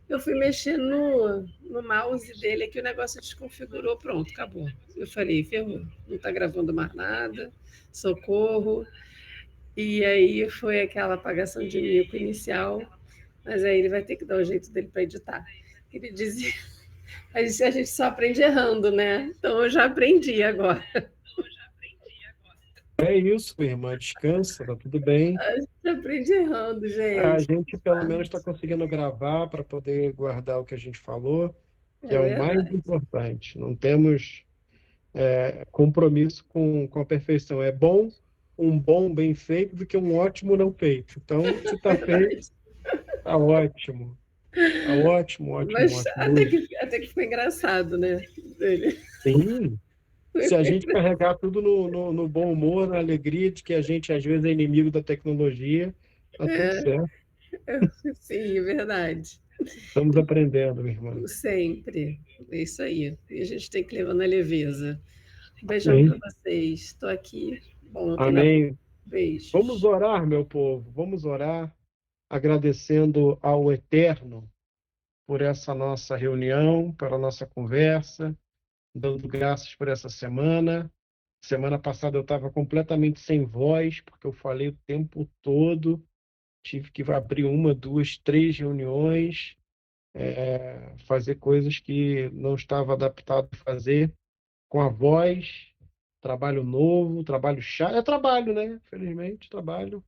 Eu fui mexer no mouse dele aqui, o negócio desconfigurou, pronto, acabou. Eu falei, ferrou, não está gravando mais nada, socorro. E aí foi aquela apagação de mico inicial, mas aí ele vai ter que dar o jeito dele para editar. Ele dizia, a gente só aprende errando, né? Então eu já aprendi agora. É isso, minha irmã. Descansa, tá tudo bem. A gente aprende errando, A gente. gente, pelo menos, está conseguindo gravar para poder guardar o que a gente falou, que É é o mais verdade. importante. Não temos compromisso com a perfeição. É bom um bom bem feito do que um ótimo não feito. Então, se está feito, está ótimo. Está ótimo, ótimo, Mas ótimo. até que ficou engraçado, né? Ele. Sim. Se a gente carregar tudo no bom humor, na alegria de que a gente, às vezes, é inimigo da tecnologia, está tudo certo. Sim, é verdade. Estamos aprendendo, minha irmã. Sempre. É isso aí. E a gente tem que levar na leveza. Um beijão Sim. para vocês. Estou aqui. Bom, Amém. beijos. Vamos orar, meu povo. Vamos orar, agradecendo ao Eterno por essa nossa reunião, pela nossa conversa, dando graças por essa semana. Semana passada eu estava completamente sem voz, porque eu falei o tempo todo, tive que abrir 1, 2, 3 reuniões, fazer coisas que não estava adaptado a fazer com a voz, trabalho novo, trabalho chato, é trabalho, né? Felizmente, trabalho.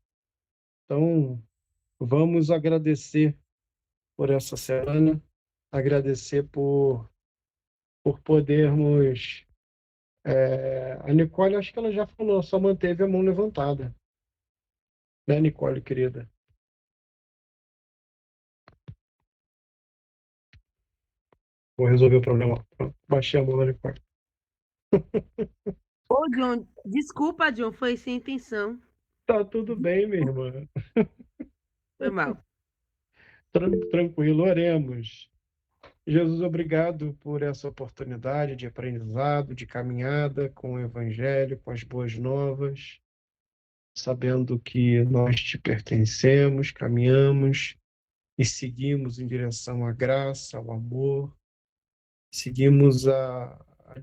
Então, vamos agradecer por essa semana, agradecer por podermos. A Nicole, acho que ela já falou, só manteve a mão levantada. Né, Nicole, querida? Vou resolver o problema. Baixei a mão da Nicole. Ô, John, desculpa, John, foi sem intenção. Tá tudo bem, minha irmã. Foi mal. Tranquilo, oremos. Jesus, obrigado por essa oportunidade de aprendizado, de caminhada com o Evangelho, com as boas novas, sabendo que nós te pertencemos, caminhamos e seguimos em direção à graça, ao amor, seguimos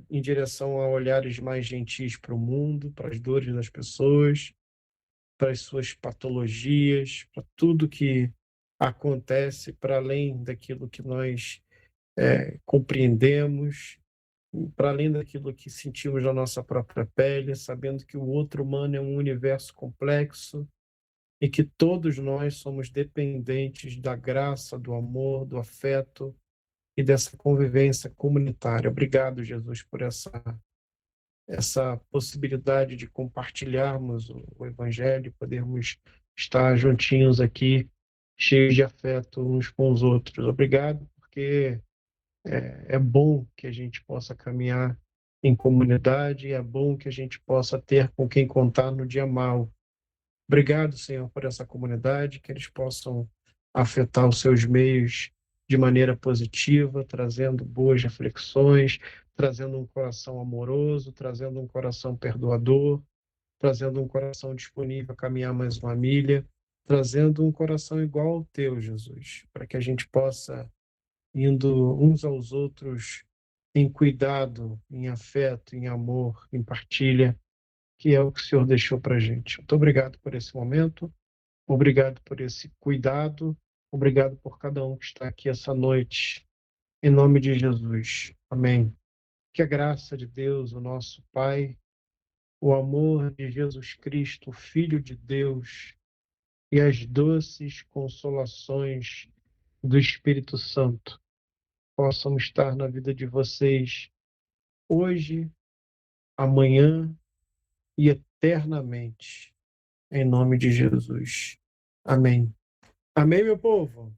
em direção a olhares mais gentis para o mundo, para as dores das pessoas, para as suas patologias, para tudo que acontece para além daquilo que nós compreendemos, para além daquilo que sentimos na nossa própria pele, sabendo que o outro humano é um universo complexo e que todos nós somos dependentes da graça, do amor, do afeto e dessa convivência comunitária. Obrigado, Jesus, por essa possibilidade de compartilharmos o Evangelho, podermos estar juntinhos aqui, cheios de afeto uns com os outros. Obrigado, porque é bom que a gente possa caminhar em comunidade, é bom que a gente possa ter com quem contar no dia mau. Obrigado, Senhor, por essa comunidade, que eles possam afetar os seus meios de maneira positiva, trazendo boas reflexões, trazendo um coração amoroso, trazendo um coração perdoador, trazendo um coração disponível a caminhar mais uma milha, trazendo um coração igual ao teu, Jesus, para que a gente possa, indo uns aos outros em cuidado, em afeto, em amor, em partilha, que é o que o Senhor deixou para a gente. Muito obrigado por esse momento, obrigado por esse cuidado, obrigado por cada um que está aqui essa noite, em nome de Jesus. Amém. Que a graça de Deus, o nosso Pai, o amor de Jesus Cristo, o Filho de Deus, e as doces consolações do Espírito Santo possam estar na vida de vocês hoje, amanhã e eternamente. Em nome de Jesus. Amém. Amém, meu povo?